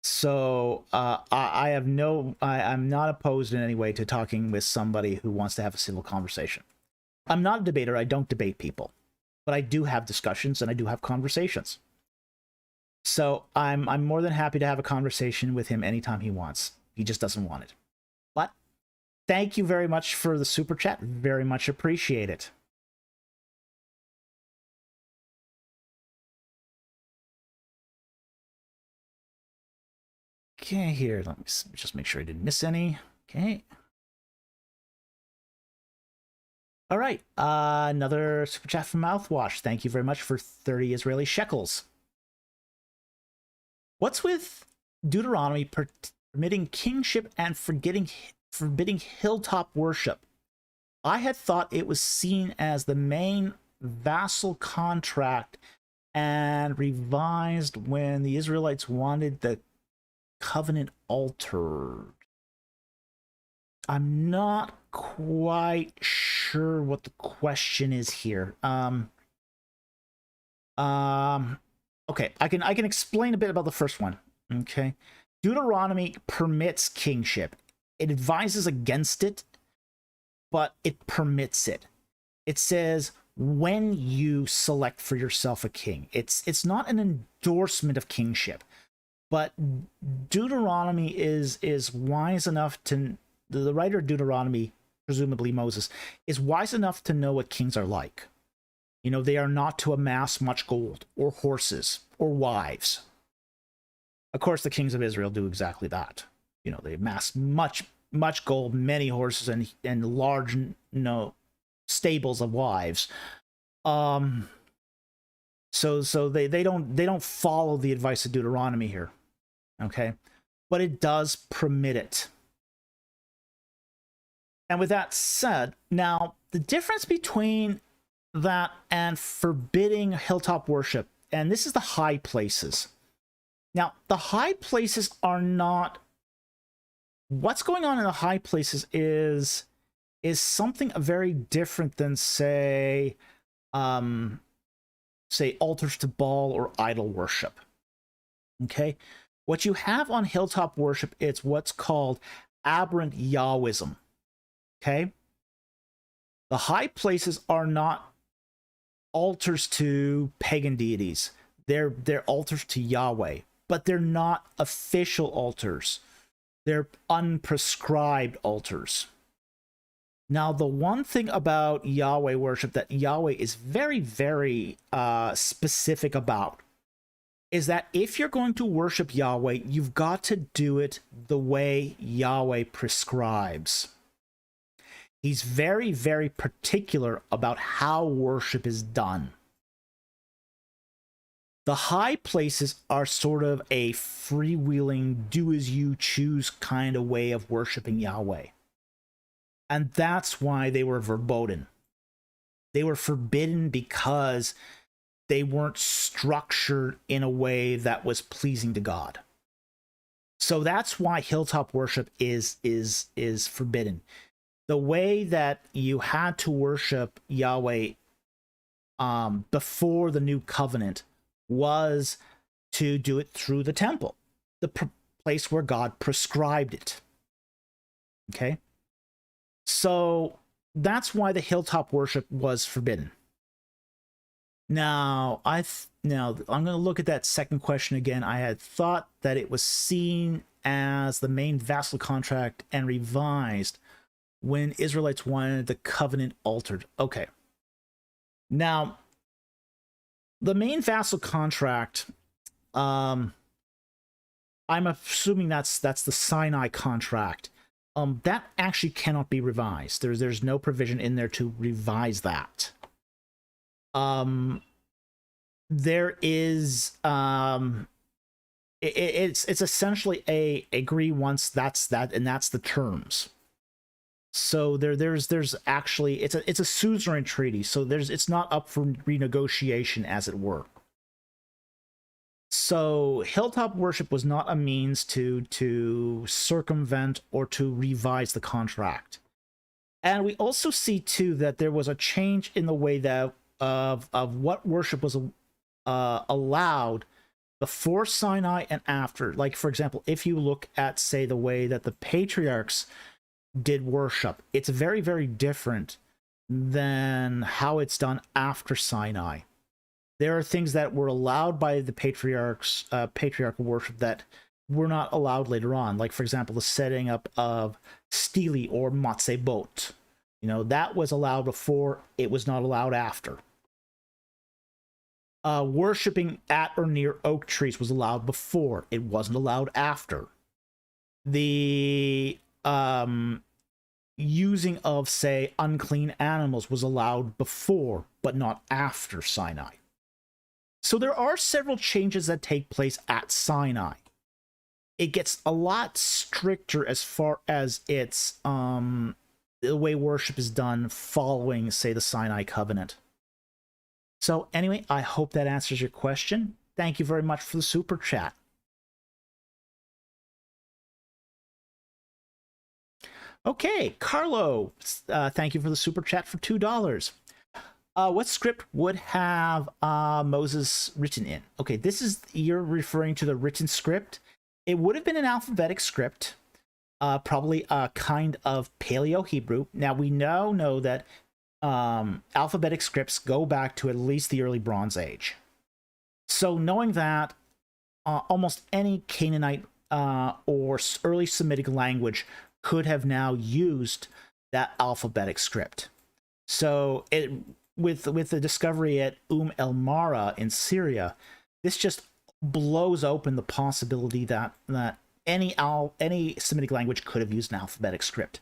So I'm not opposed in any way to talking with somebody who wants to have a civil conversation. I'm not a debater. I don't debate people, but I do have discussions and I do have conversations. So I'm more than happy to have a conversation with him anytime he wants. He just doesn't want it. But thank you very much for the super chat. Very much appreciate it. Okay, here, let me just make sure I didn't miss any. Okay. All right, another super chat from Mouthwash. Thank you very much for 30 Israeli shekels. What's with Deuteronomy permitting kingship and forbidding hilltop worship? I had thought it was seen as the main vassal contract and revised when the Israelites wanted the covenant altered. I'm not quite sure what the question is here. Okay, I can explain a bit about the first one. Okay, Deuteronomy permits kingship. It advises against it, but it permits it. It says when you select for yourself a king. It's not an endorsement of kingship. But Deuteronomy is wise enough to, the writer of Deuteronomy, presumably Moses, is wise enough to know what kings are like. You know, they are not to amass much gold or horses or wives. Of course, the kings of Israel do exactly that. You know, they amass much gold, many horses, and large stables of wives. So they don't follow the advice of Deuteronomy here. Okay, but it does permit it. And with that said, now the difference between that and forbidding hilltop worship, and this is the high places. Now, the high places are not, what's going on in the high places is something very different than say altars to Baal or idol worship. Okay, what you have on hilltop worship, it's what's called aberrant Yahwism. Okay, the high places are not altars to pagan deities. They're altars to Yahweh, but they're not official altars. They're unprescribed altars. Now, the one thing about Yahweh worship that Yahweh is very, very specific about is that if you're going to worship Yahweh, you've got to do it the way Yahweh prescribes. He's very, very particular about how worship is done. The high places are sort of a freewheeling, do-as-you-choose kind of way of worshiping Yahweh. And that's why they were verboten. They were forbidden because they weren't structured in a way that was pleasing to God. So that's why hilltop worship is forbidden. The way that you had to worship Yahweh before the new covenant was to do it through the temple, the place where God prescribed it. Okay? So that's why the hilltop worship was forbidden. Now, I'm going to look at that second question again. I had thought that it was seen as the main vassal contract and revised when Israelites wanted the covenant altered. Okay. Now, the main vassal contract, I'm assuming that's the Sinai contract. that actually cannot be revised. There's no provision in there to revise that. There is it's essentially a agree once, that's that, and that's the terms. So there's actually it's a suzerain treaty, so it's not up for renegotiation, as it were. So Hilltop worship was not a means to circumvent or to revise the contract. And we also see too that there was a change in the way that of what worship was allowed before Sinai and after. Like, for example, if you look at, say, the way that the patriarchs did worship, it's very, very different than how it's done after Sinai. There are things that were allowed by the patriarchs, patriarchal worship, that were not allowed later on. Like, for example, the setting up of stele or matzebot. You know, that was allowed before, it was not allowed after. Worshipping at or near oak trees was allowed before, it wasn't allowed after. The using of, say, unclean animals was allowed before, but not after Sinai. So there are several changes that take place at Sinai. It gets a lot stricter as far as its the way worship is done following, say, the Sinai covenant. So anyway, I hope that answers your question. Thank you very much for the super chat. Okay, Carlo, thank you for the super chat for $2. What script would have Moses written in? Okay, you're referring to the written script. It would have been an alphabetic script, probably a kind of Paleo-Hebrew. Now, we now know that alphabetic scripts go back to at least the early Bronze Age. So knowing that, almost any Canaanite or early Semitic language could have now used that alphabetic script. So with the discovery at El Mara in Syria, this just blows open the possibility that any Semitic language could have used an alphabetic script.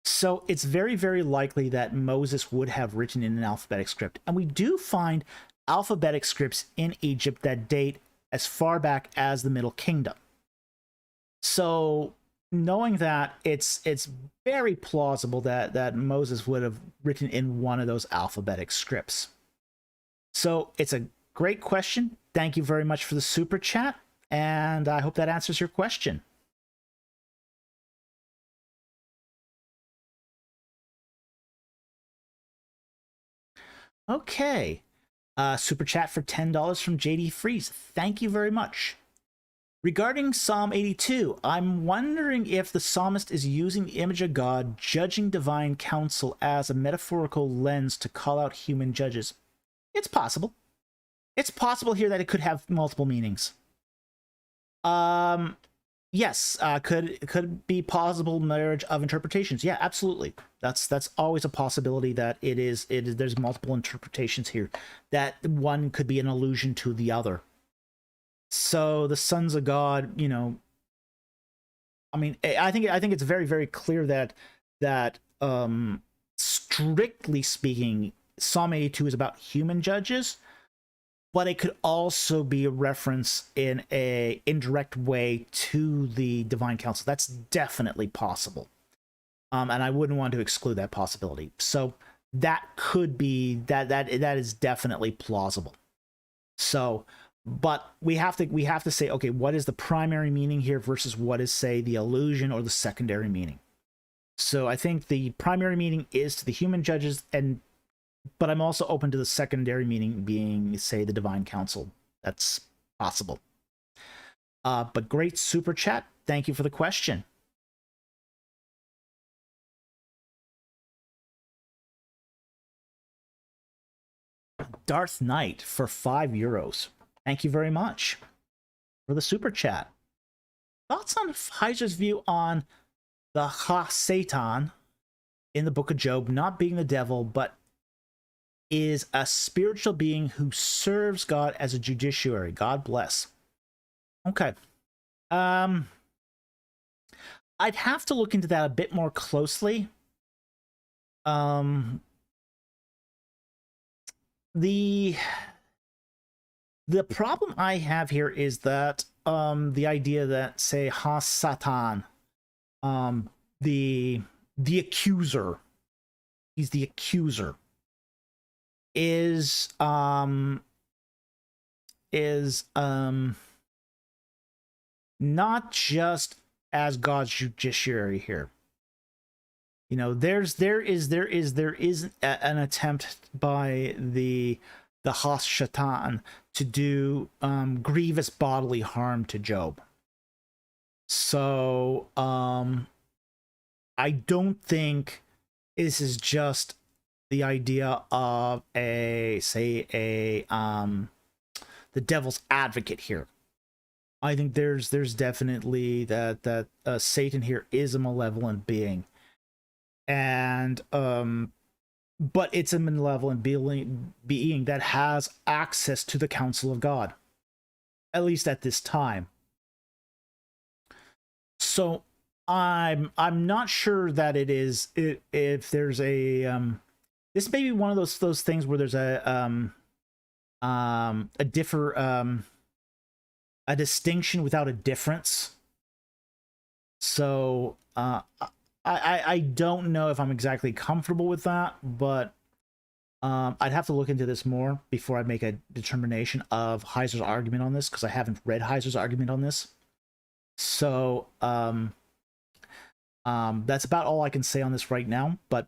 So it's very, very likely that Moses would have written in an alphabetic script. And we do find alphabetic scripts in Egypt that date as far back as the Middle Kingdom. So knowing that, it's very plausible that Moses would have written in one of those alphabetic scripts. So it's a great question. Thank you very much for the super chat, and I hope that answers your question. Okay, super chat for $10 from JD Freeze. Thank you very much. Regarding Psalm 82, I'm wondering if the psalmist is using the image of God judging divine counsel as a metaphorical lens to call out human judges. It's possible. It's possible here that it could have multiple meanings. Yes, could be possible marriage of interpretations. Yeah, absolutely. That's always a possibility that there's multiple interpretations here, that one could be an allusion to the other. So the sons of God, you know, I mean, I think it's very, very clear that strictly speaking, Psalm 82 is about human judges, but it could also be a reference in a indirect way to the divine counsel. That's definitely possible. And I wouldn't want to exclude that possibility. So that could be that is definitely plausible. So, but we have to say, okay, what is the primary meaning here versus what is, say, the allusion or the secondary meaning? So I think the primary meaning is to the human judges, but I'm also open to the secondary meaning being, say, the divine counsel. That's possible. But great super chat. Thank you for the question. Darth Knight for €5. Thank you very much for the super chat. Thoughts on Heiser's view on the Ha-Satan in the book of Job not being the devil, but is a spiritual being who serves God as a judiciary. God bless. Okay. I'd have to look into that a bit more closely. The problem I have here is that the idea that, say, Ha-Satan, the accuser, he's the accuser, is not just as God's judiciary here. You know, there is an attempt by the Has-Satan to do grievous bodily harm to Job. So I don't think this is just the idea of the devil's advocate here. I think there's definitely that Satan here is a malevolent being, and but it's a malevolent being that has access to the counsel of God, at least at this time. So I'm not sure that it is if there's a this may be one of those things where there's a distinction without a difference. So I don't know if I'm exactly comfortable with that, but I'd have to look into this more before I make a determination of Heiser's argument on this, because I haven't read Heiser's argument on this. So that's about all I can say on this right now. But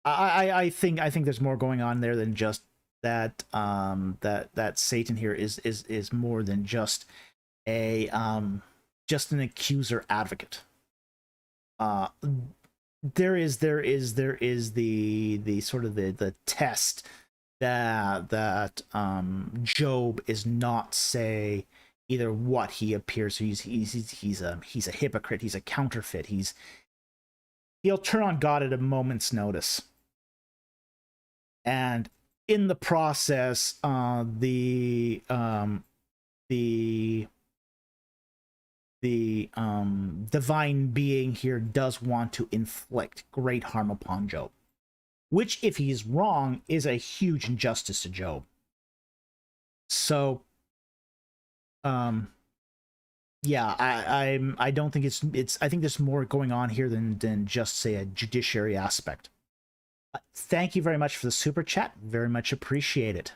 I think there's more going on there than just that that Satan here is more than just just an accuser advocate. There is the sort of the test that Job is not, say, either what he appears. He's a hypocrite. He's a counterfeit. He'll turn on God at a moment's notice, and in the process, the divine being here does want to inflict great harm upon Job, which, if he's wrong, is a huge injustice to Job. So, yeah, I don't think it's I think there's more going on here than just, say, a judiciary aspect. Thank you very much for the super chat. Very much appreciate it.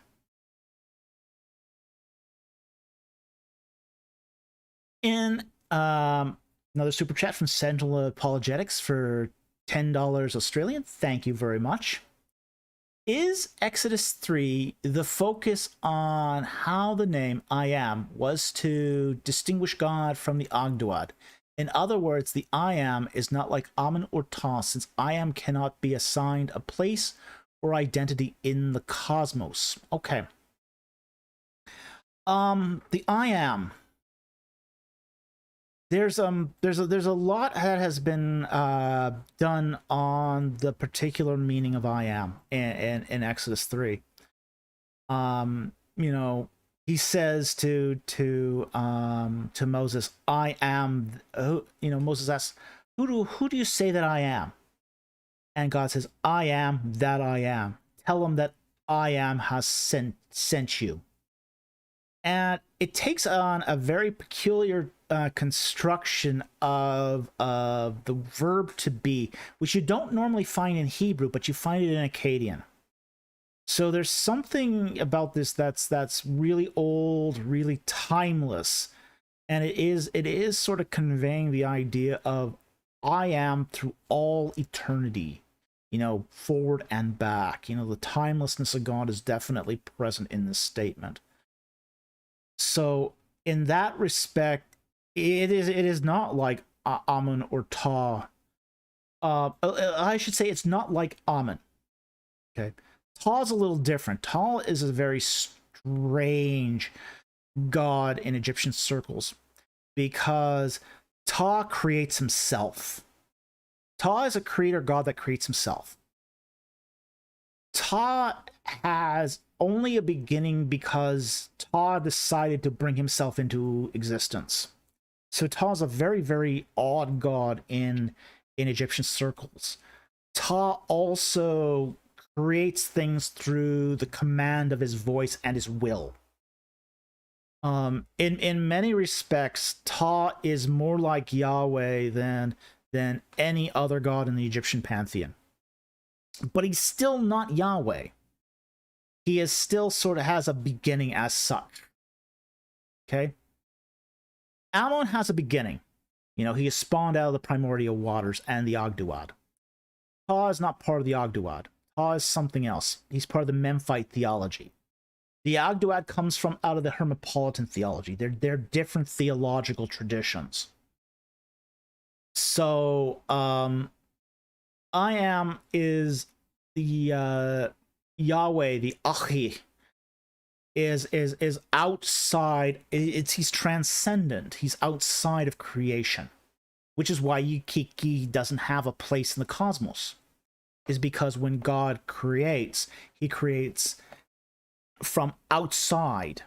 In another super chat from Sentinel Apologetics for $10 Australian. Thank you very much. Is Exodus 3 the focus on how the name I Am was to distinguish God from the Ogdoad? In other words, the I Am is not like Amun or Ta, since I Am cannot be assigned a place or identity in the cosmos. Okay. The I Am. There's a lot that has been done on the particular meaning of I Am in Exodus 3. You know, he says to Moses, I am, you know, Moses asks, who do you say that I am? And God says, I am that I am. Tell him that I am has sent you. And it takes on a very peculiar construction of the verb to be, which you don't normally find in Hebrew, but you find it in Akkadian. So there's something about this that's really old, really timeless, and it is sort of conveying the idea of I am through all eternity, you know, forward and back. You know, the timelessness of God is definitely present in this statement. So in that respect, it is not like Amun or Ta. I should say it's not like Amun. Okay. Ta is a little different. Ta is a very strange god in Egyptian circles because Ta creates himself. Ta is a creator god that creates himself. Ta has only a beginning because Ta decided to bring himself into existence. So Ptah is a very, very odd god in Egyptian circles. Ptah also creates things through the command of his voice and his will. In many respects, Ptah is more like Yahweh than any other god in the Egyptian pantheon. But he's still not Yahweh. He is still sort of has a beginning as such. Okay? Ammon has a beginning. You know, he is spawned out of the primordial waters and the Ogdoad. Ptah is not part of the Ogdoad. Ptah is something else. He's part of the Memphite theology. The Ogdoad comes from out of the Hermopolitan theology. They're different theological traditions. So, I am is the Yahweh, the Achi, is outside. He's transcendent. He's outside of creation, which is why Yikiki doesn't have a place in the cosmos. Is because when God creates, he creates from outside.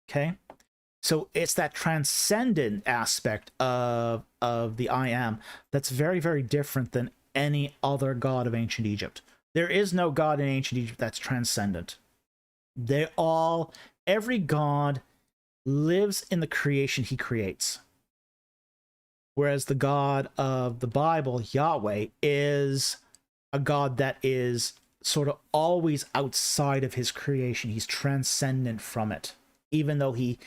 Okay, so it's that transcendent aspect of the I am that's very, very different than any other god of ancient Egypt. There is no god in ancient Egypt that's transcendent. Every god lives in the creation he creates. Whereas the God of the Bible, Yahweh, is a God that is sort of always outside of his creation. He's transcendent from it, even though he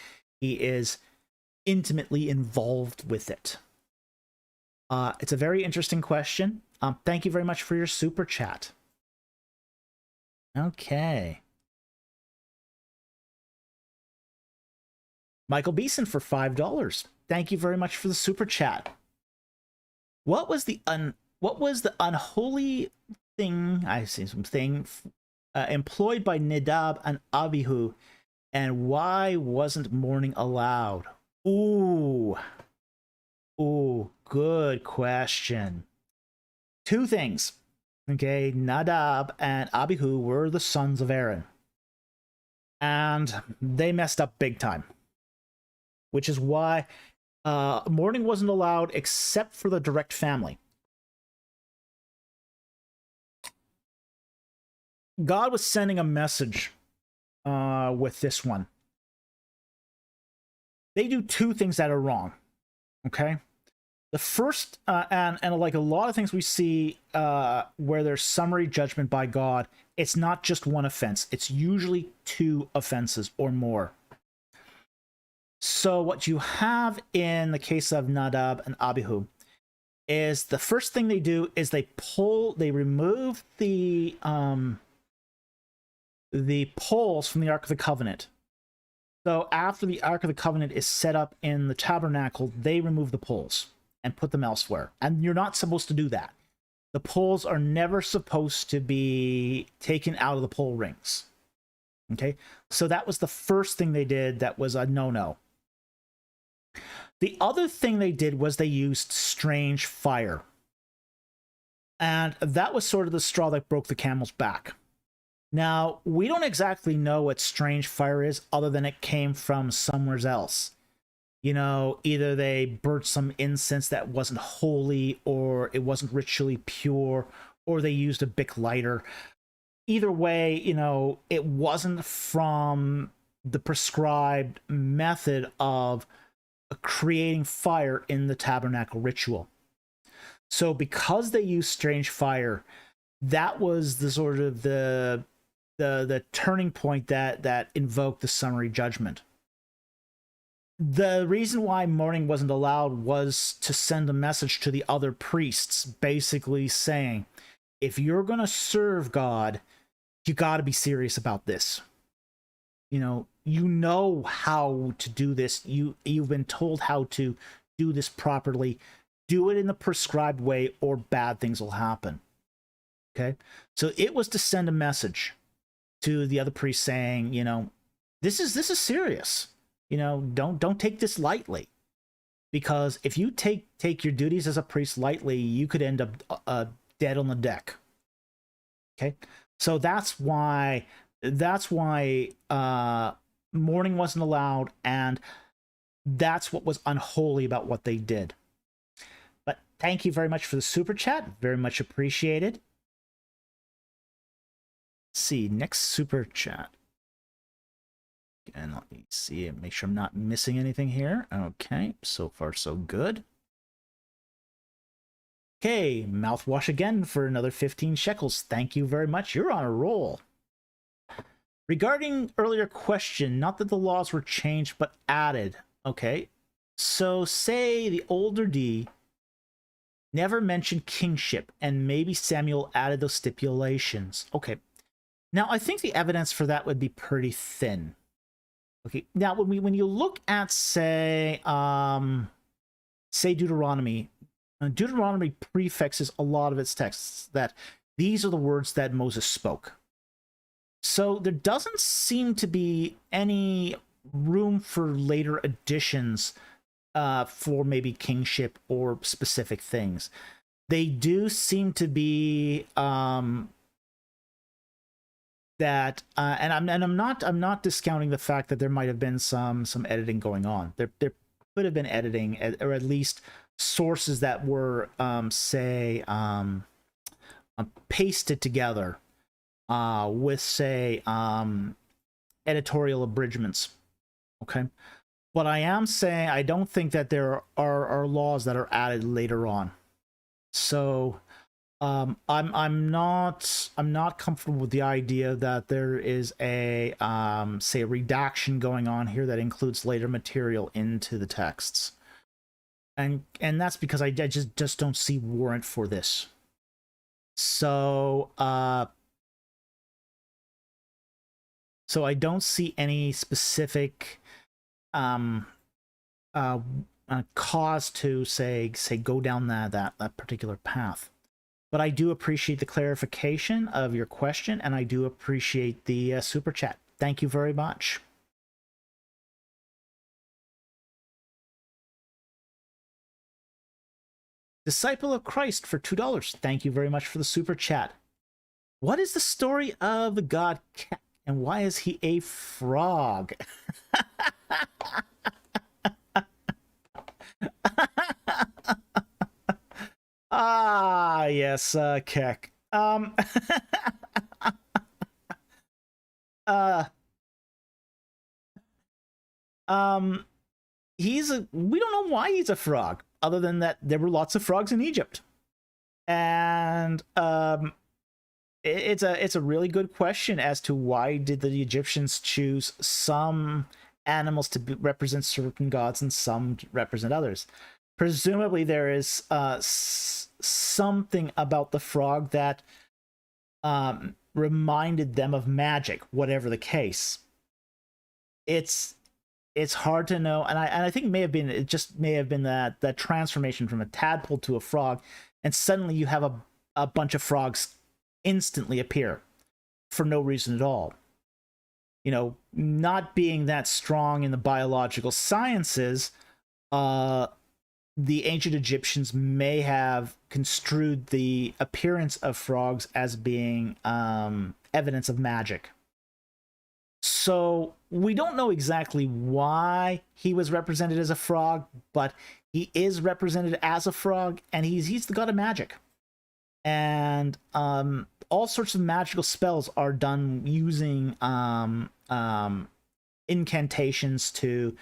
is intimately involved with it. It's a very interesting question. Thank you very much for your super chat. Okay. Michael Beeson for $5. Thank you very much for the super chat. What was the unholy thing? I see something employed by Nadab and Abihu, and why wasn't mourning allowed? Ooh, good question. Two things. Okay, Nadab and Abihu were the sons of Aaron, and they messed up big time. Which is why mourning wasn't allowed except for the direct family. God was sending a message with this one. They do two things that are wrong. Okay? The first, and like a lot of things we see where there's summary judgment by God, it's not just one offense. It's usually two offenses or more. So what you have in the case of Nadab and Abihu is the first thing they do is they remove the poles from the Ark of the Covenant. So after the Ark of the Covenant is set up in the tabernacle, they remove the poles and put them elsewhere. And you're not supposed to do that. The poles are never supposed to be taken out of the pole rings. Okay? So that was the first thing they did that was a no-no. The other thing they did was they used strange fire. And that was sort of the straw that broke the camel's back. Now, we don't exactly know what strange fire is other than it came from somewhere else. You know, either they burnt some incense that wasn't holy, or it wasn't ritually pure, or they used a Bic lighter. Either way, you know, it wasn't from the prescribed method of creating fire in the tabernacle ritual. So because they used strange fire, that was the sort of the turning point that invoked the summary judgment. The reason why mourning wasn't allowed was to send a message to the other priests, basically saying, if you're going to serve God, you got to be serious about this. You know how to do this. You've been told how to do this properly. Do it in the prescribed way, or bad things will happen. Okay? So it was to send a message to the other priests saying, this is serious. Don't take this lightly. Because if you take your duties as a priest lightly, you could end up dead on the deck. Okay? So that's why mourning wasn't allowed, and That's what was unholy about what they did. But thank you very much for the super chat. Very much appreciated. Let's see, next super chat. And let me see, make sure I'm not missing anything here. Okay, so far so good. Okay, mouthwash again for another 15 shekels. Thank you very much. You're on a roll. Regarding earlier question, not that the laws were changed, but added. Okay, so say the older D never mentioned kingship, and maybe Samuel added those stipulations. Okay, now I think the evidence for that would be pretty thin. Okay, now when you look at say Deuteronomy, Deuteronomy prefixes a lot of its texts that these are the words that Moses spoke. So there doesn't seem to be any room for later additions for maybe kingship or specific things. They do seem to be that, and I'm not discounting the fact that there might have been some editing going on. There could have been editing, or at least sources that were pasted together with say editorial abridgments. Okay, but I am saying I don't think that there are laws that are added later on. So I'm not comfortable with the idea that there is a say a redaction going on here that includes later material into the texts, and that's because I just don't see warrant for this. So so I don't see any specific cause to say go down that particular path. But I do appreciate the clarification of your question, and I do appreciate the super chat. Thank you very much. Disciple of Christ for $2. Thank you very much for the super chat. What is the story of the god Kek, and why is he a frog? Ah, yes, Kek. We don't know why he's a frog, other than that there were lots of frogs in Egypt. And it's a really good question as to why did the Egyptians choose some animals to represent certain gods and some represent others. Presumably there is something about the frog that reminded them of magic, whatever the case. It's hard to know, and I think it just may have been that transformation from a tadpole to a frog, and suddenly you have a bunch of frogs instantly appear for no reason at all. You know, not being that strong in the biological sciences, the ancient Egyptians may have construed the appearance of frogs as being evidence of magic. So we don't know exactly why he was represented as a frog, but he is represented as a frog, and he's the god of magic. And all sorts of magical spells are done using incantations to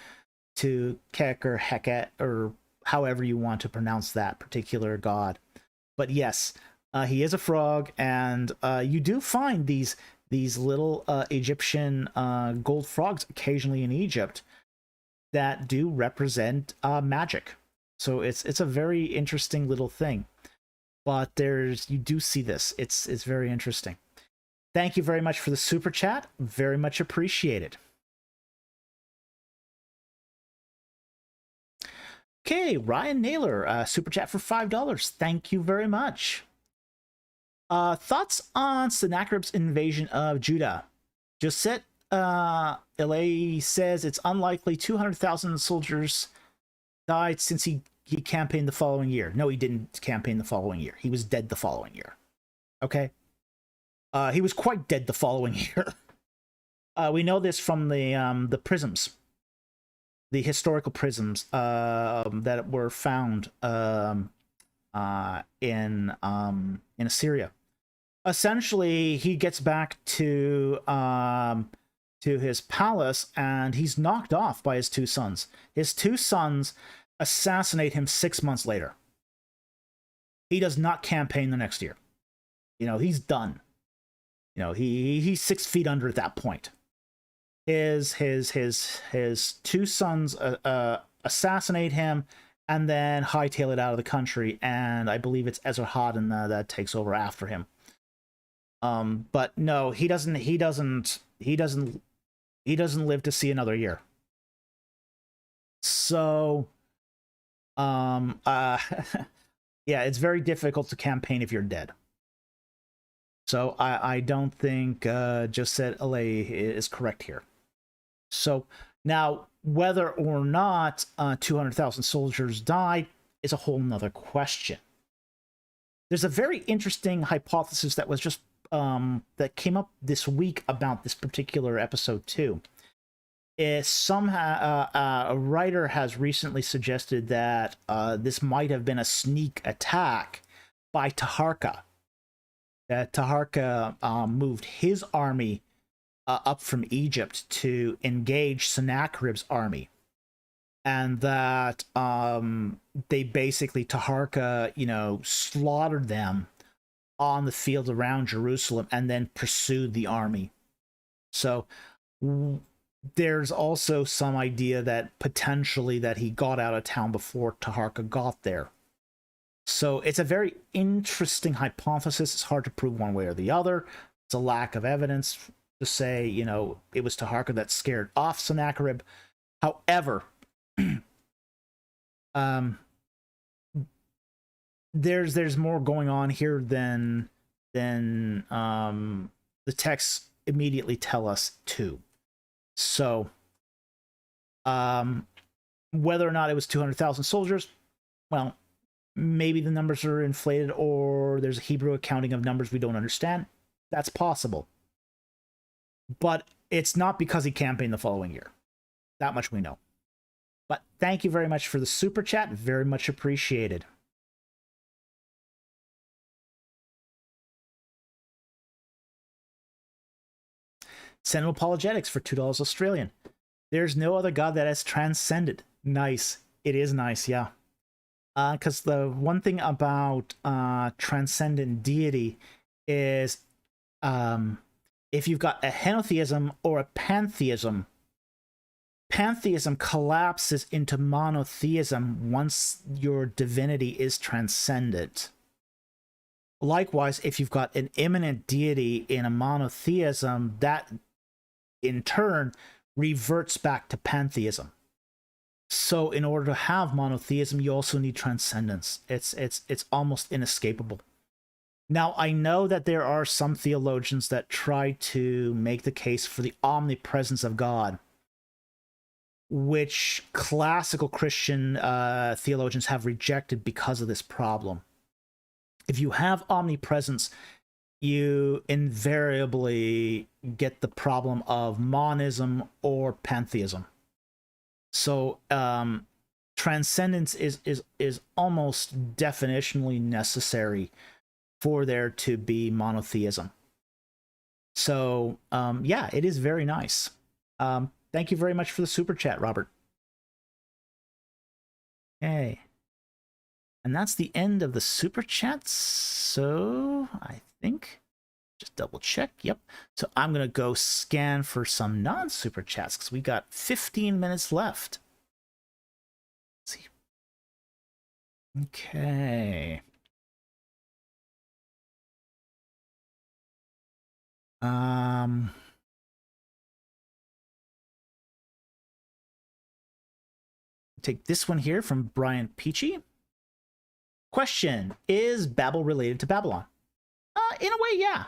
Kek or Heket, or however you want to pronounce that particular god. But yes, he is a frog, and you do find these little Egyptian gold frogs occasionally in Egypt that do represent magic. So it's a very interesting little thing. But you do see this. It's very interesting. Thank you very much for the super chat. Very much appreciated. Okay, Ryan Naylor, super chat for $5. Thank you very much. Thoughts on Sennacherib's invasion of Judah? Josette LA says it's unlikely 200,000 soldiers died since he campaigned the following year. No, he didn't campaign the following year. He was dead the following year. Okay? He was quite dead the following year. We know this from the prisms. the historical prisms that were found in Assyria. Essentially, he gets back to his palace, and he's knocked off by his two sons. His two sons assassinate him 6 months later. He does not campaign the next year. You know, he's done. You know, he's 6 feet under at that point. His two sons assassinate him, and then hightail it out of the country. And I believe it's Esarhaddon that takes over after him. But no, he doesn't live to see another year. So, yeah, it's very difficult to campaign if you're dead. So I don't think Josette Alay is correct here. So now, whether or not 200,000 soldiers died is a whole nother question. There's a very interesting hypothesis that was just that came up this week about this particular episode too. Is somehow a writer has recently suggested that this might have been a sneak attack by Taharqa. That Taharqa moved his army up from Egypt to engage Sennacherib's army, and that they basically, Taharqa, you know, slaughtered them on the field around Jerusalem and then pursued the army. So there's also some idea that potentially that he got out of town before Taharqa got there. So it's a very interesting hypothesis. It's hard to prove one way or the other. It's a lack of evidence to say, you know, it was Taharqa that scared off Sennacherib. However, there's more going on here than the texts immediately tell us too. So, whether or not it was 200,000 soldiers, well, maybe the numbers are inflated, or there's a Hebrew accounting of numbers we don't understand. That's possible. But it's not because he campaigned the following year. That much we know. But thank you very much for the super chat. Very much appreciated. Sentinel Apologetics for $2 Australian. There's no other god that has transcended. Nice. It is nice, yeah. Because the one thing about transcendent deity is if you've got a henotheism or a pantheism, pantheism collapses into monotheism once your divinity is transcendent. Likewise, if you've got an immanent deity in a monotheism, that in turn reverts back to pantheism. So in order to have monotheism, you also need transcendence. It's almost inescapable. Now, I know that there are some theologians that try to make the case for the omnipresence of God, which classical Christian theologians have rejected because of this problem. If you have omnipresence, you invariably get the problem of monism or pantheism. So transcendence is almost definitionally necessary for there to be monotheism. So yeah, it is very nice. Thank you very much for the super chat, Robert. Okay. And that's the end of the super chats. So I think, just double check. Yep. So I'm going to go scan for some non-super chats because we got 15 minutes left. Let's see. Okay. Take this one here from Brian Peachy. Question: is Babel related to Babylon? In a way, yeah.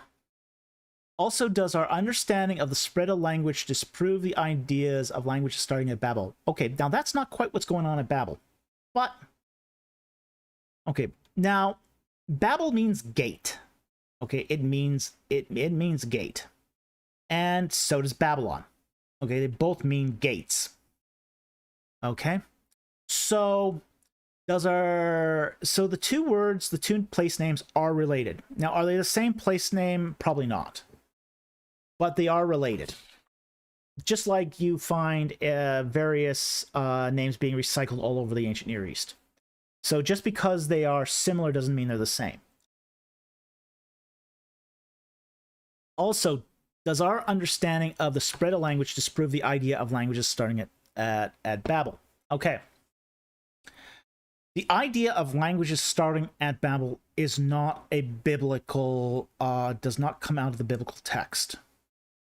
Also, does our understanding of the spread of language disprove the ideas of languages starting at Babel? Okay, now that's not quite what's going on at Babel. But, okay, now, Babel means gate. Okay, it means gate. And so does Babylon. Okay, they both mean gates. Okay, so the two words, the two place names are related. Now, are they the same place name? Probably not, but they are related. Just like you find various names being recycled all over the ancient Near East. So just because they are similar doesn't mean they're the same. Also, does our understanding of the spread of language disprove the idea of languages starting at Babel? Okay. The idea of languages starting at Babel is not a biblical, does not come out of the biblical text.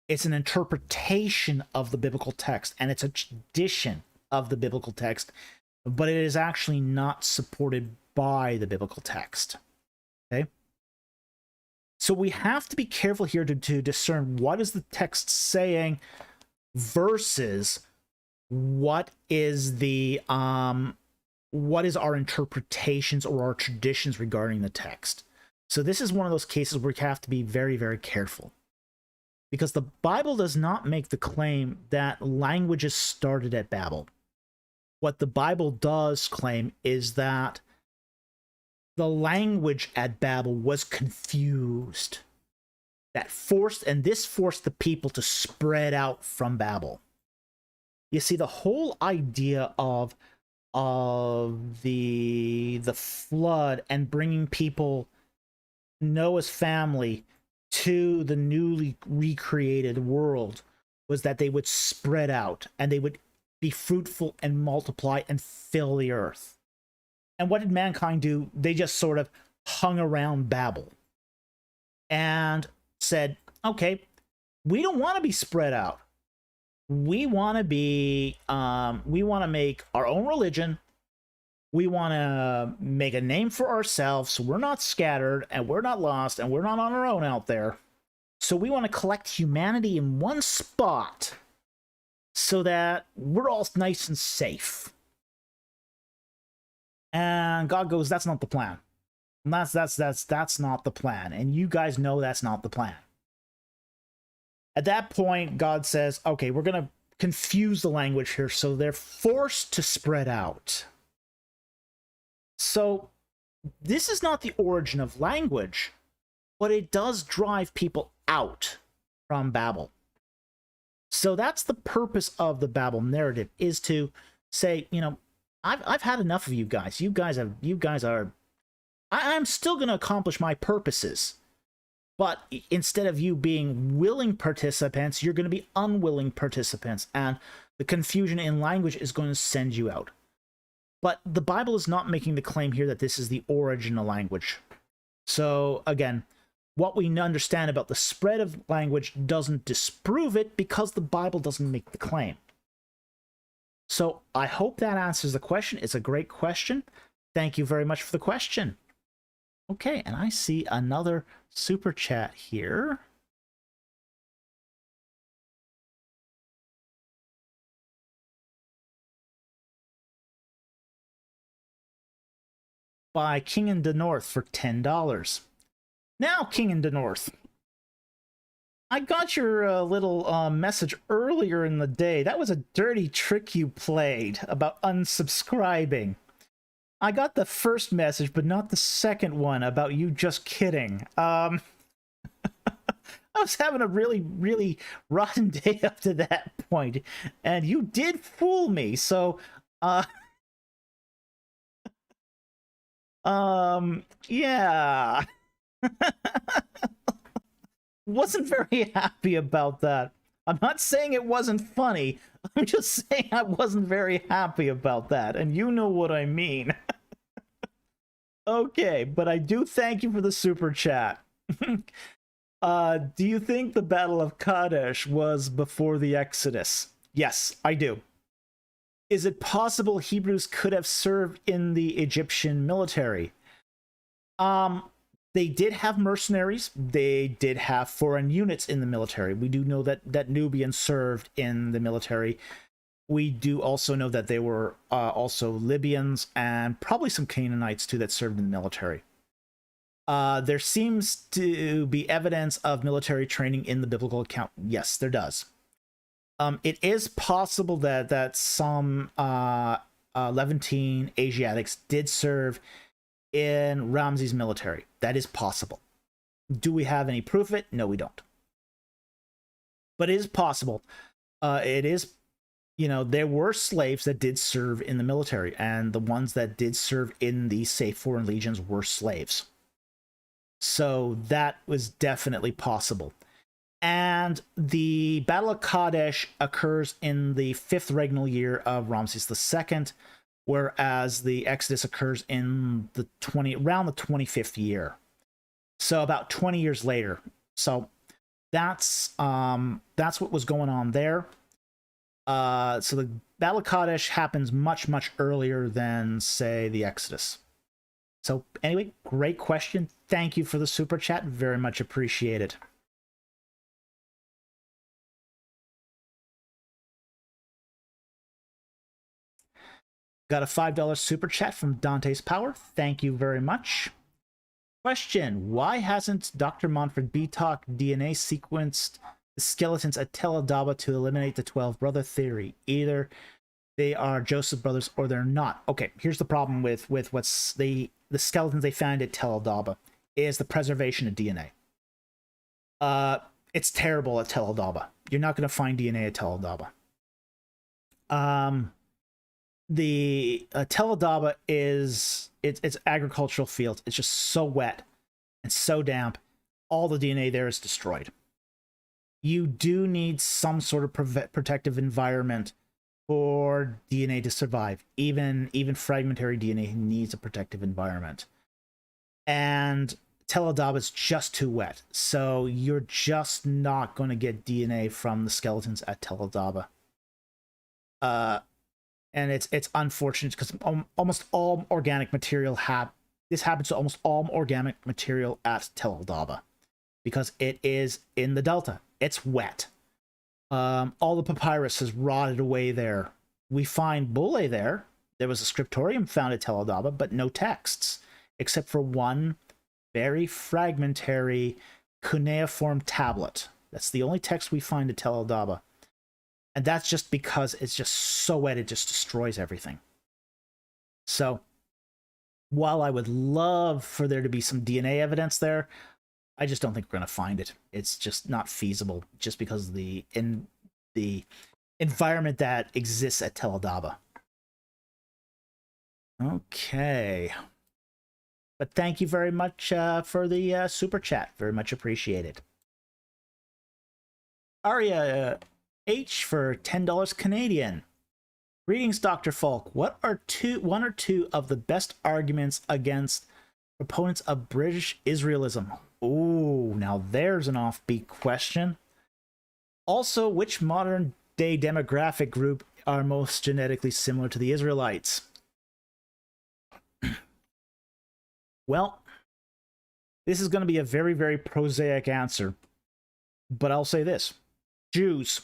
It's an interpretation of the biblical text, and it's a tradition of the biblical text, but it is actually not supported by the biblical text. Okay? So we have to be careful here to discern what is the text saying versus what is the what is our interpretations or our traditions regarding the text. So this is one of those cases where you have to be very, very careful. Because the Bible does not make the claim that languages started at Babel. What the Bible does claim is that the language at Babel was confused. This forced the people to spread out from Babel. You see, the whole idea of the flood and bringing people, Noah's family, to the newly recreated world was that they would spread out and they would be fruitful and multiply and fill the earth. And what did mankind do? They just sort of hung around Babel and said, okay, we don't want to be spread out. We want to be, we want to make our own religion. We want to make a name for ourselves so we're not scattered and we're not lost and we're not on our own out there. So we want to collect humanity in one spot so that we're all nice and safe. And God goes, that's not the plan. And that's not the plan. And you guys know that's not the plan. At that point, God says, okay, we're going to confuse the language here, so they're forced to spread out. So this is not the origin of language, but it does drive people out from Babel. So that's the purpose of the Babel narrative, is to say, you know, I've had enough of you guys. You guys are, I'm still going to accomplish my purposes. But instead of you being willing participants, you're going to be unwilling participants. And the confusion in language is going to send you out. But the Bible is not making the claim here that this is the origin of language. So again, what we understand about the spread of language doesn't disprove it because the Bible doesn't make the claim. So I hope that answers the question. It's a great question. Thank you very much for the question. Okay, and I see another super chat here. By King in the North for $10. Now, King in the North, I got your little message earlier in the day. That was a dirty trick you played about unsubscribing. I got the first message, but not the second one about you just kidding. I was having a really, really rotten day up to that point, and you did fool me, so, yeah. Wasn't very happy about that. I'm not saying it wasn't funny. I'm just saying I wasn't very happy about that, and you know what I mean. Okay, but I do thank you for the super chat. Do you think the Battle of Kadesh was before the Exodus? Yes, I do. Is it possible Hebrews could have served in the Egyptian military? They did have mercenaries. They did have foreign units in the military. We do know that Nubians served in the military. We do also know that there were also Libyans and probably some Canaanites too that served in the military. There seems to be evidence of military training in the biblical account. Yes, there does. It is possible that some Levantine Asiatics did serve in Ramses' military. That is possible. Do we have any proof of it? No, we don't. But it is possible. It is, there were slaves that did serve in the military, and the ones that did serve in the, say, foreign legions were slaves. So that was definitely possible. And the Battle of Kadesh occurs in the 5th regnal year of Ramses II, whereas the Exodus occurs in around the 25th year. So about 20 years later. So that's what was going on there. So the Battle of Kadesh happens much, much earlier than, say, the Exodus. So anyway, great question. Thank you for the super chat. Very much appreciated. Got a $5 super chat from Dante's Power. Thank you very much. Question: why hasn't Dr. Montford Beatock DNA sequenced the skeletons at Tel Adaba to eliminate the 12 brother theory? Either they are Joseph brothers or they're not. Okay, here's the problem with what's the skeletons they found at Tel Adaba is the preservation of DNA. It's terrible at Tel Adaba. You're not going to find DNA at Tel Adaba. The Tel Adaba it's agricultural fields. It's just so wet and so damp. All the DNA there is destroyed. You do need some sort of protective environment for DNA to survive. Even fragmentary DNA needs a protective environment. And Tel Adaba is just too wet. So you're just not going to get DNA from the skeletons at Tel Adaba. And it's unfortunate because almost all organic material this happens to almost all organic material at Tel Adaba because it is in the delta. It's wet. All the papyrus has rotted away there. We find bullae there. There was a scriptorium found at Tel Adaba, but no texts except for one very fragmentary cuneiform tablet. That's the only text we find at Tel Adaba. And that's just because it's just so wet, it just destroys everything. So, while I would love for there to be some DNA evidence there, I just don't think we're going to find it. It's just not feasible, just because of the environment that exists at Tel Adaba. Okay. But thank you very much for the super chat. Very much appreciated. Arya H for $10 Canadian. Greetings, Dr. Falk. What are one or two of the best arguments against proponents of British Israelism? Oh, now there's an offbeat question. Also, which modern day demographic group are most genetically similar to the Israelites? Well, this is going to be a very, very prosaic answer, but I'll say this. Jews.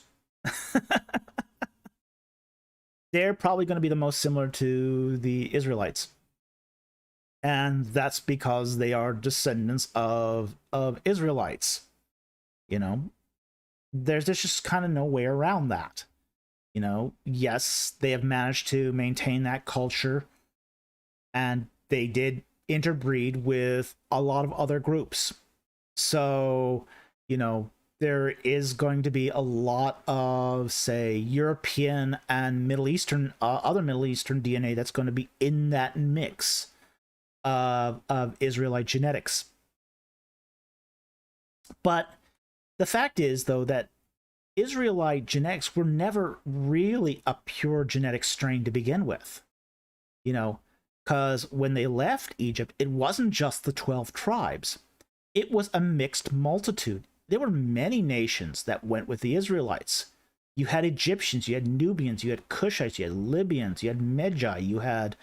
They're probably going to be the most similar to the Israelites. And that's because they are descendants of Israelites. There's just kind of no way around that. Yes, they have managed to maintain that culture, and they did interbreed with a lot of other groups. So, there is going to be a lot of, say, European and Middle Eastern, other Middle Eastern DNA that's going to be in that mix of Israelite genetics. But the fact is, though, that Israelite genetics were never really a pure genetic strain to begin with. Because when they left Egypt, it wasn't just the 12 tribes. It was a mixed multitude. There were many nations that went with the Israelites. You had Egyptians, you had Nubians, you had Cushites, you had Libyans, you had Magi, you had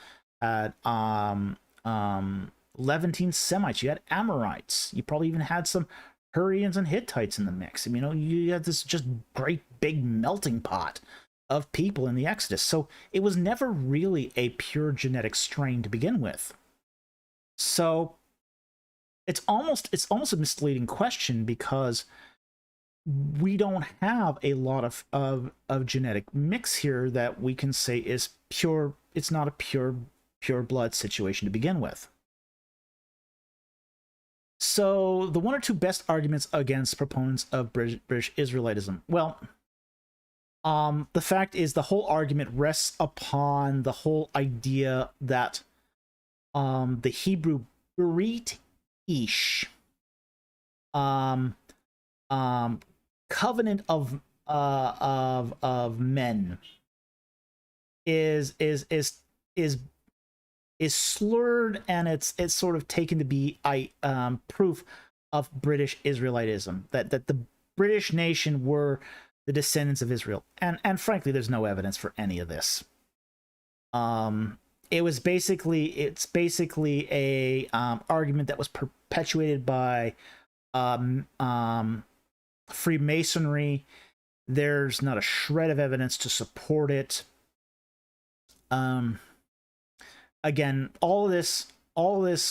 Levantine Semites, you had Amorites. You probably even had some Hurrians and Hittites in the mix. You had this just great big melting pot of people in the Exodus. So it was never really a pure genetic strain to begin with. So it's almost a misleading question, because we don't have a lot of genetic mix here that we can say is pure. It's not a pure blood situation to begin with. So the one or two best arguments against proponents of British Israelitism. Well, the fact is the whole argument rests upon the whole idea that the Hebrew Berit Ish, covenant of men, is slurred, and it's sort of taken to be proof of British Israelitism, that the British nation were the descendants of Israel, and frankly, there's no evidence for any of this. It's basically a argument that was perpetuated by Freemasonry. There's not a shred of evidence to support it. Again, all this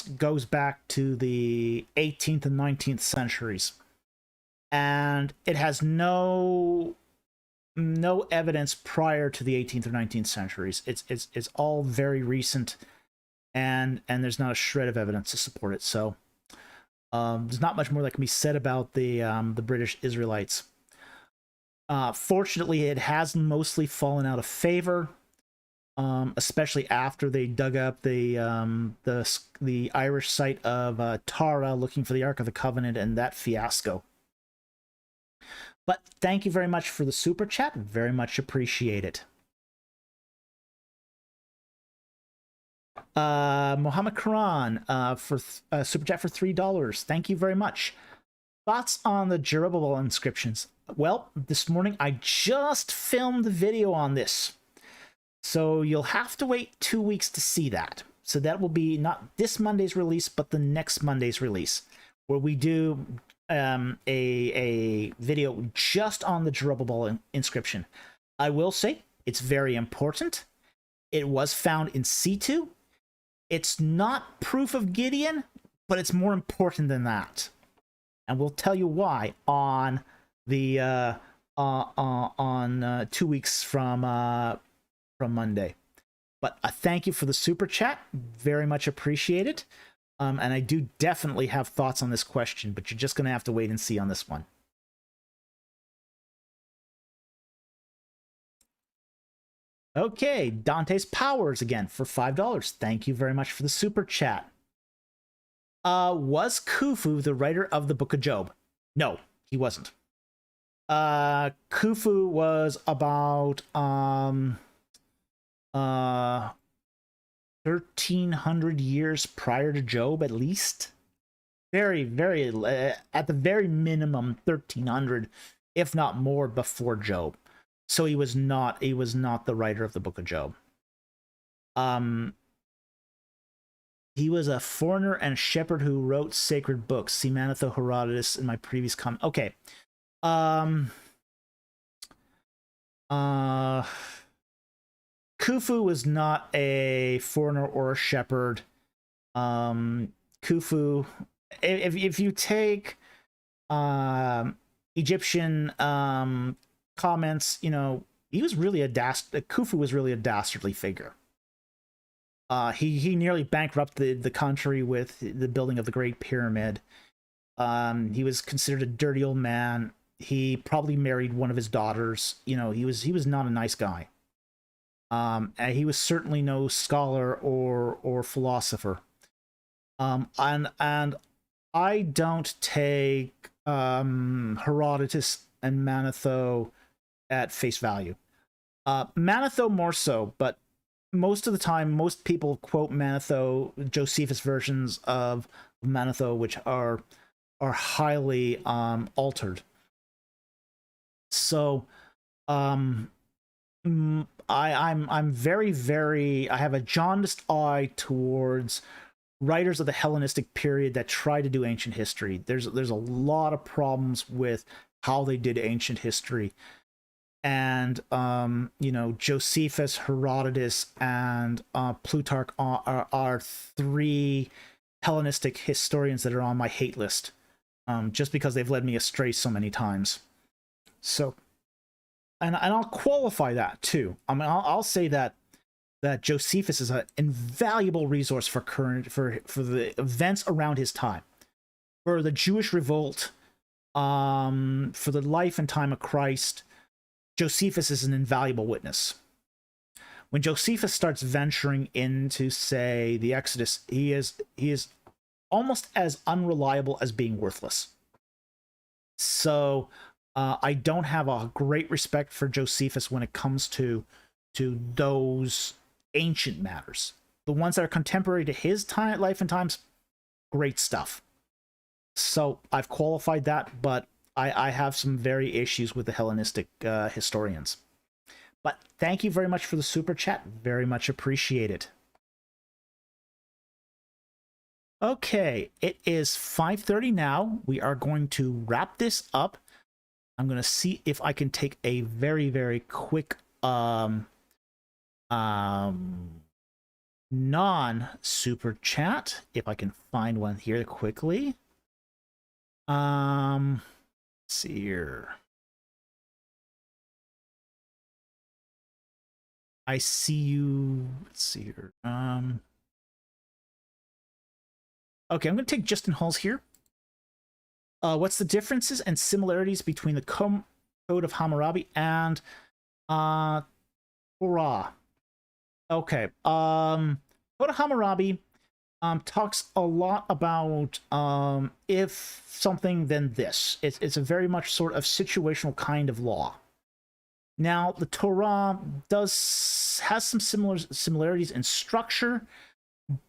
goes back to the 18th and 19th centuries, and it has no evidence prior to the 18th or 19th centuries. It's all very recent, and there's not a shred of evidence to support it. So there's not much more that can be said about the British Israelites. Fortunately, it has mostly fallen out of favor, especially after they dug up the Irish site of Tara looking for the Ark of the Covenant, and that fiasco. But thank you very much for the super chat. Very much appreciate it. Mohammed Quran for super chat for $3. Thank you very much. Thoughts on the Dura-Europos inscriptions? Well, this morning I just filmed the video on this, so you'll have to wait 2 weeks to see that. So that will be not this Monday's release, but the next Monday's release, where we do a video just on the Dura-Europos inscription. I will say it's very important. It was found in situ. It's not proof of Gideon, but it's more important than that, and we'll tell you why on the 2 weeks from Monday. But thank you for the super chat. Very much appreciated. And I do definitely have thoughts on this question, but you're just going to have to wait and see on this one. Okay, Dante's Powers again for $5. Thank you very much for the super chat. Was Khufu the writer of the Book of Job? No, he wasn't. Khufu was about 1,300 years prior to Job, at least. Very, very, at the very minimum, 1,300, if not more, before Job. So he was not the writer of the Book of Job. He was a foreigner and a shepherd who wrote sacred books. See Manetho Herodotus in my previous comment. Okay. Khufu was not a foreigner or a shepherd. Khufu, if you take Egyptian comments, you know, he was really Khufu was really a dastardly figure. He nearly bankrupted the country with the building of the Great Pyramid. He was considered a dirty old man. He probably married one of his daughters. You know, he was not a nice guy. And he was certainly no scholar or philosopher. And I don't take Herodotus and Manetho at face value. Manetho more so, but most of the time, most people quote Manetho, Josephus versions of Manetho, which are highly altered. So, I'm very, very, I have a jaundiced eye towards writers of the Hellenistic period that try to do ancient history. There's a lot of problems with how they did ancient history. And, you know, Josephus, Herodotus, and Plutarch are three Hellenistic historians that are on my hate list, just because they've led me astray so many times. So, and I'll qualify that too. I mean, I'll say that Josephus is an invaluable resource for the events around his time, for the Jewish revolt, for the life and time of Christ. Josephus is an invaluable witness. When Josephus starts venturing into, say, the Exodus, he is almost as unreliable as being worthless. So I don't have a great respect for Josephus when it comes to those ancient matters. The ones that are contemporary to his time, life and times, great stuff. So I've qualified that, but I have some very issues with the Hellenistic historians. But thank you very much for the super chat. Very much appreciated. Okay, it is 5:30 now. We are going to wrap this up. I'm going to see if I can take a very, very quick non-super chat, if I can find one here quickly. Let's see here. I see you. Let's see here. Okay, I'm going to take Justin Halls here. What's the differences and similarities between the Code of Hammurabi and Torah? Okay. Code of Hammurabi talks a lot about if something, then this. It's a very much sort of situational kind of law. Now, the Torah has some similarities in structure,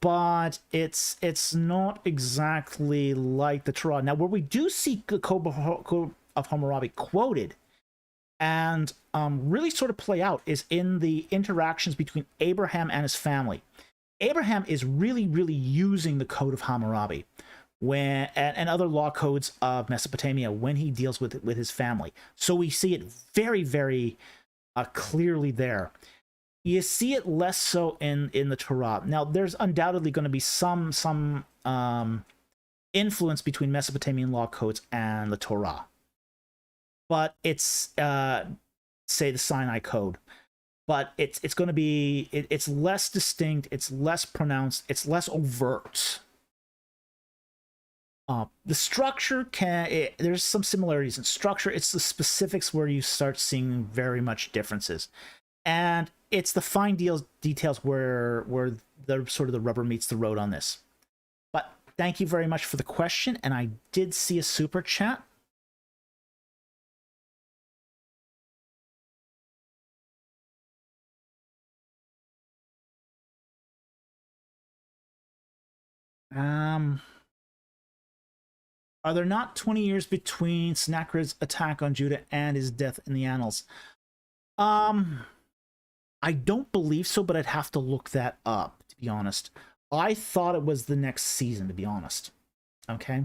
but it's not exactly like the Torah. Now, where we do see the Code of Hammurabi quoted and really sort of play out is in the interactions between Abraham and his family. Abraham is really, really using the Code of Hammurabi and other law codes of Mesopotamia when he deals with his family. So we see it very, very clearly there. You see it less so in the Torah. Now, there's undoubtedly going to be some influence between Mesopotamian law codes and the Torah. But it's, say, the Sinai Code. But it's going to be, it's less distinct, it's less pronounced, it's less overt. The structure there's some similarities in structure. It's the specifics where you start seeing very much differences. And it's the fine details where the sort of the rubber meets the road on this. But thank you very much for the question. And I did see a super chat. Are there not 20 years between Sennacherib's attack on Judah and his death in the annals? I don't believe so, but I'd have to look that up, to be honest. I thought it was the next season, to be honest. Okay.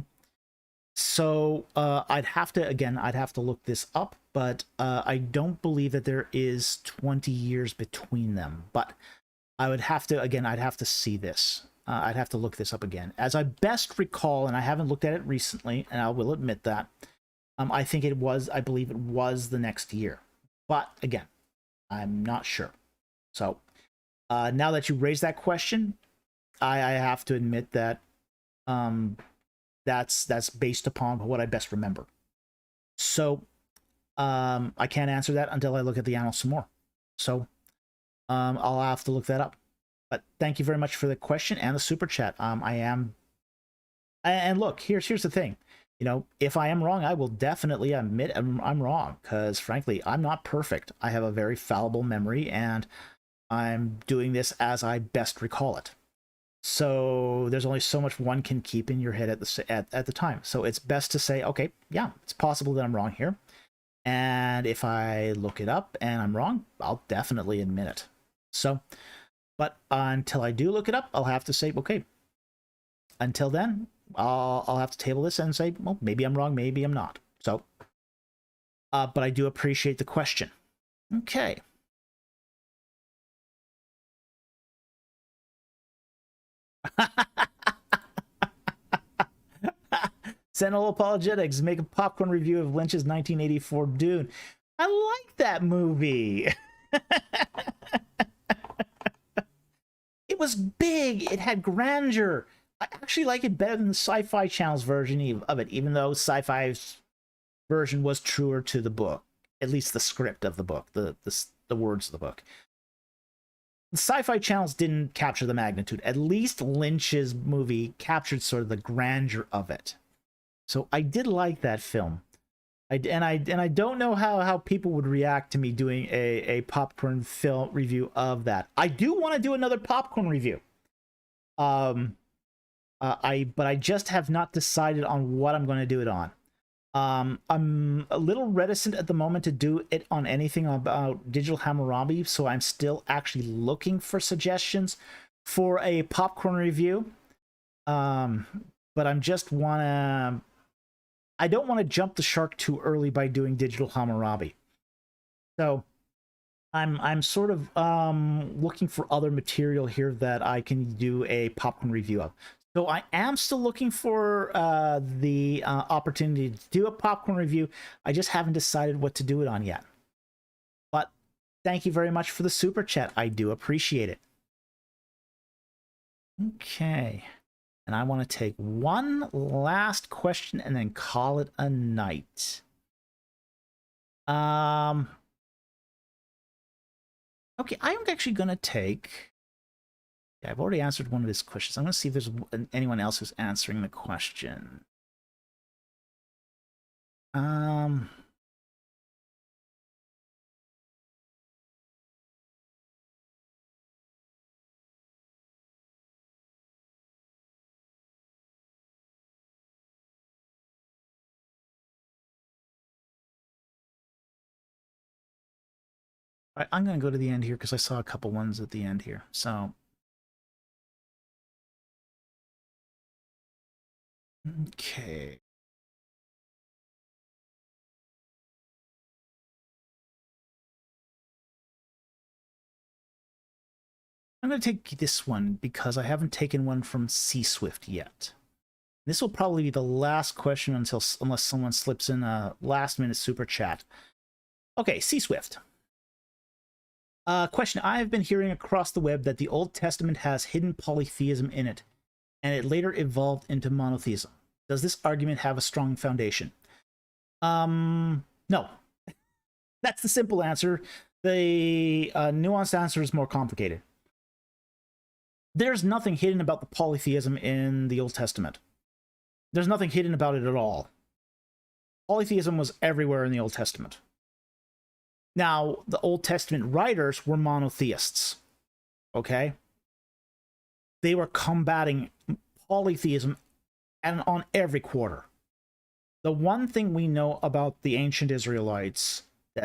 So I'd have to look this up, but I don't believe that there is 20 years between them. But I would have to, I'd have to see this. I'd have to look this up again. As I best recall, and I haven't looked at it recently, and I will admit that, I believe it was the next year. But again, I'm not sure. So now that you raised that question, I have to admit that that's based upon what I best remember. So I can't answer that until I look at the annals some more. So I'll have to look that up. But thank you very much for the question and the super chat. And look, here's the thing. You know, if I am wrong, I will definitely admit I'm wrong, because frankly, I'm not perfect. I have a very fallible memory, and I'm doing this as I best recall it. So there's only so much one can keep in your head at the time. So it's best to say, okay, yeah, it's possible that I'm wrong here. And if I look it up and I'm wrong, I'll definitely admit it. So, but until I do look it up, I'll have to say, okay, until then, I'll have to table this and say, well, maybe I'm wrong, maybe I'm not. So, but I do appreciate the question. Okay. Sentinel Apologetics, make a popcorn review of Lynch's 1984 Dune. I like that movie. It was big. It had grandeur. I actually like it better than the Sci-Fi Channel's version of it, even though Sci-Fi's version was truer to the book, at least the script of the book, the words of the book. The Sci-Fi Channels didn't capture the magnitude. At least Lynch's movie captured sort of the grandeur of it. So I did like that film. I don't know how people would react to me doing a popcorn film review of that. I do want to do another popcorn review. But I just have not decided on what I'm going to do it on. I'm a little reticent at the moment to do it on anything about Digital Hammurabi, so I'm still actually looking for suggestions for a popcorn review. But I don't want to jump the shark too early by doing Digital Hammurabi. So I'm sort of looking for other material here that I can do a popcorn review of. So I am still looking for the opportunity to do a popcorn review. I just haven't decided what to do it on yet. But thank you very much for the super chat. I do appreciate it. Okay. And I want to take one last question and then call it a night. Okay, I'm actually going to take... Yeah, I've already answered one of his questions. I'm going to see if there's anyone else who's answering the question. I'm going to go to the end here because I saw a couple ones at the end here. So, okay. I'm going to take this one because I haven't taken one from C-Swift yet. This will probably be the last question unless someone slips in a last-minute super chat. Okay, C-Swift. Question. I have been hearing across the web that the Old Testament has hidden polytheism in it, and it later evolved into monotheism. Does this argument have a strong foundation? No. That's the simple answer. The nuanced answer is more complicated. There's nothing hidden about the polytheism in the Old Testament. There's nothing hidden about it at all. Polytheism was everywhere in the Old Testament. Now, the Old Testament writers were monotheists, okay? They were combating polytheism and on every quarter. The one thing we know about the ancient Israelites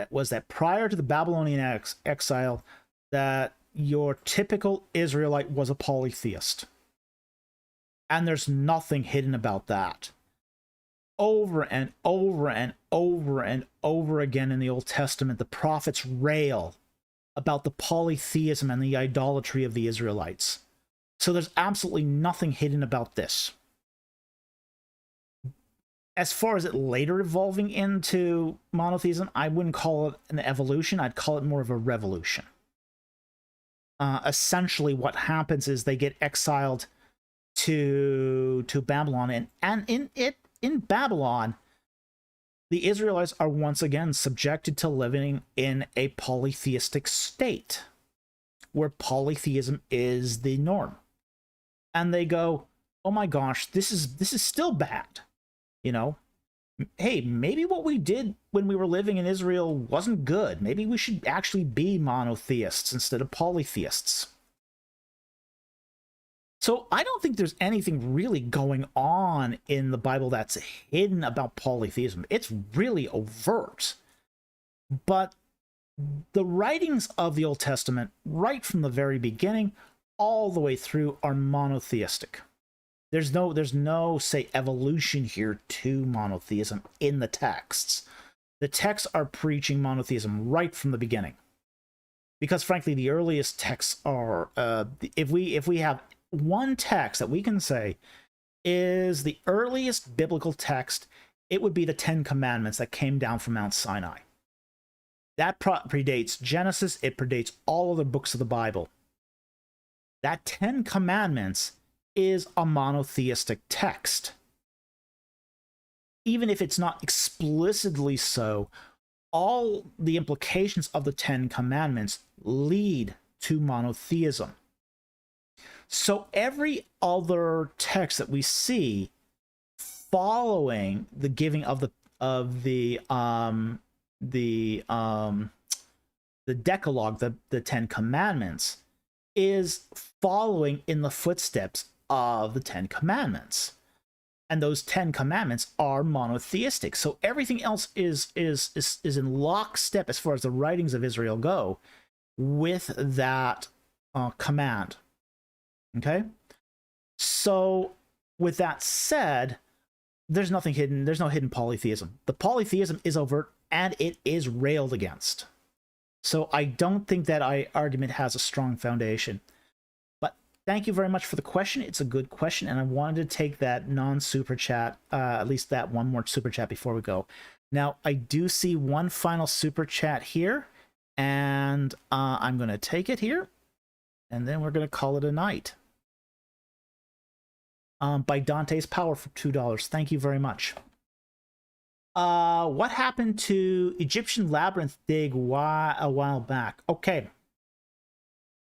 was that prior to the Babylonian exile, that your typical Israelite was a polytheist. And there's nothing hidden about that. Over and over and over and over again in the Old Testament, the prophets rail about the polytheism and the idolatry of the Israelites. So there's absolutely nothing hidden about this. As far as it later evolving into monotheism, I wouldn't call it an evolution. I'd call it more of a revolution. Essentially, what happens is they get exiled to Babylon, and in Babylon, the Israelites are once again subjected to living in a polytheistic state, where polytheism is the norm. And they go, oh my gosh, this is still bad. You know, hey, maybe what we did when we were living in Israel wasn't good. Maybe we should actually be monotheists instead of polytheists. So I don't think there's anything really going on in the Bible that's hidden about polytheism. It's really overt. But the writings of the Old Testament, right from the very beginning, all the way through, are monotheistic. There's no, say, evolution here to monotheism in the texts. The texts are preaching monotheism right from the beginning. Because frankly, the earliest texts are, if we have one text that we can say is the earliest biblical text. It would be the Ten Commandments that came down from Mount Sinai. That predates Genesis. It predates all other books of the Bible. That Ten Commandments is a monotheistic text. Even if it's not explicitly so, all the implications of the Ten Commandments lead to monotheism. So every other text that we see following the giving of the Decalogue, the Ten Commandments, is following in the footsteps of the Ten Commandments. And those Ten Commandments are monotheistic. So everything else is in lockstep as far as the writings of Israel go with that command. Okay? So with that said, there's nothing hidden. There's no hidden polytheism. The polytheism is overt and it is railed against. So I don't think that argument has a strong foundation. But thank you very much for the question. It's a good question, and I wanted to take that non-super chat, at least that one more super chat before we go. Now, I do see one final super chat here, and I'm going to take it here, and then we're going to call it a night. By Dante's Power for $2. Thank you very much. What happened to Egyptian labyrinth dig a while back? Okay.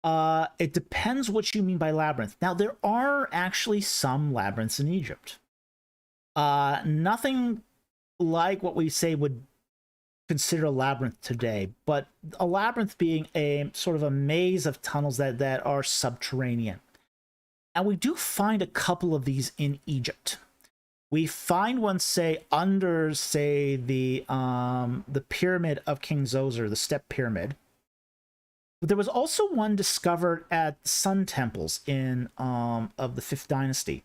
It depends what you mean by labyrinth. Now, there are actually some labyrinths in Egypt. Nothing like what we say would consider a labyrinth today, but a labyrinth being a sort of a maze of tunnels that are subterranean. And we do find a couple of these in Egypt. We find one, say, under, say, the pyramid of King Zoser, the Step Pyramid. But there was also one discovered at the Sun Temples in of the 5th Dynasty.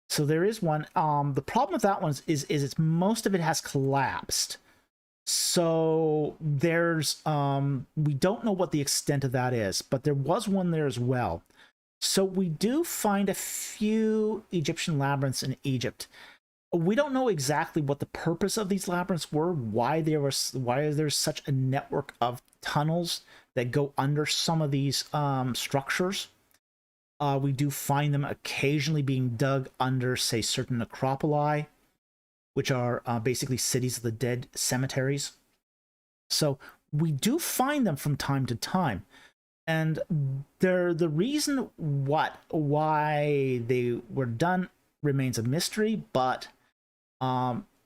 So there is one. The problem with that one is it's most of it has collapsed. So there's we don't know what the extent of that is, but there was one there as well. So we do find a few Egyptian labyrinths in Egypt. We don't know exactly what the purpose of these labyrinths were, why there's such a network of tunnels that go under some of these structures. We do find them occasionally being dug under, say, certain necropoli, which are basically cities of the dead cemeteries. So we do find them from time to time. And the reason why they were done remains a mystery, but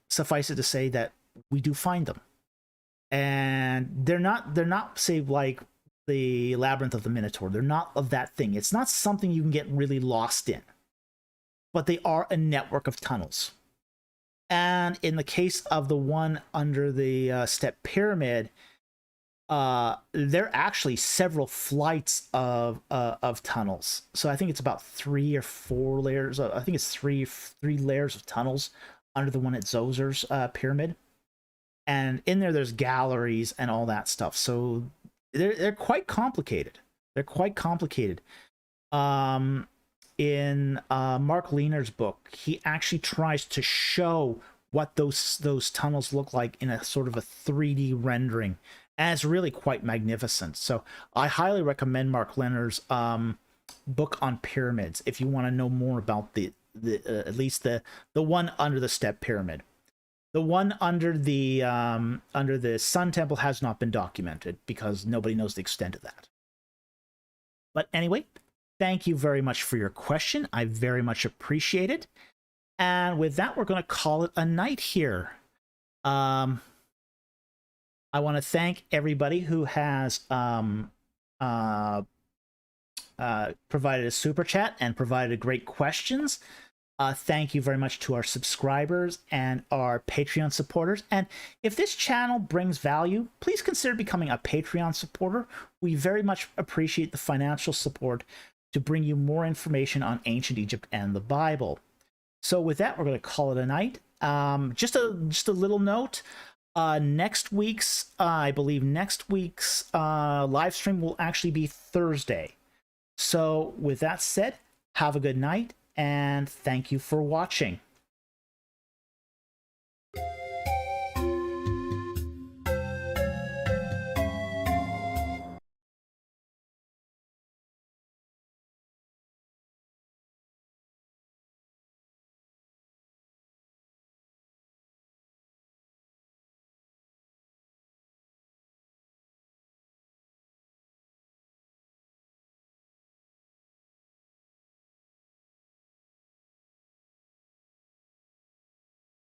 suffice it to say that we do find them. And they're not say like the Labyrinth of the Minotaur. They're not of that thing. It's not something you can get really lost in. But they are a network of tunnels. And in the case of the one under the Step Pyramid, there are actually several flights of tunnels. So I think it's about 3 or 4 layers. I think it's three layers of tunnels under the one at Zoser's pyramid. And in there's galleries and all that stuff. So they're quite complicated. They're quite complicated. In Mark Lehner's book, he actually tries to show what those tunnels look like in a sort of a 3D rendering. And it's really quite magnificent. So I highly recommend Mark Lehner's book on pyramids if you want to know more about the at least the one under the Step Pyramid. The one under the Sun Temple has not been documented because nobody knows the extent of that. But anyway, thank you very much for your question. I very much appreciate it. And with that, we're going to call it a night here. I want to thank everybody who has provided a super chat and provided great questions. Thank you very much to our subscribers and our Patreon supporters. And if this channel brings value, please consider becoming a Patreon supporter. We very much appreciate the financial support to bring you more information on ancient Egypt and the Bible. So with that, we're going to call it a night. Just a little note. Next week's, I believe next week's live stream will actually be Thursday. So with that said, have a good night and thank you for watching.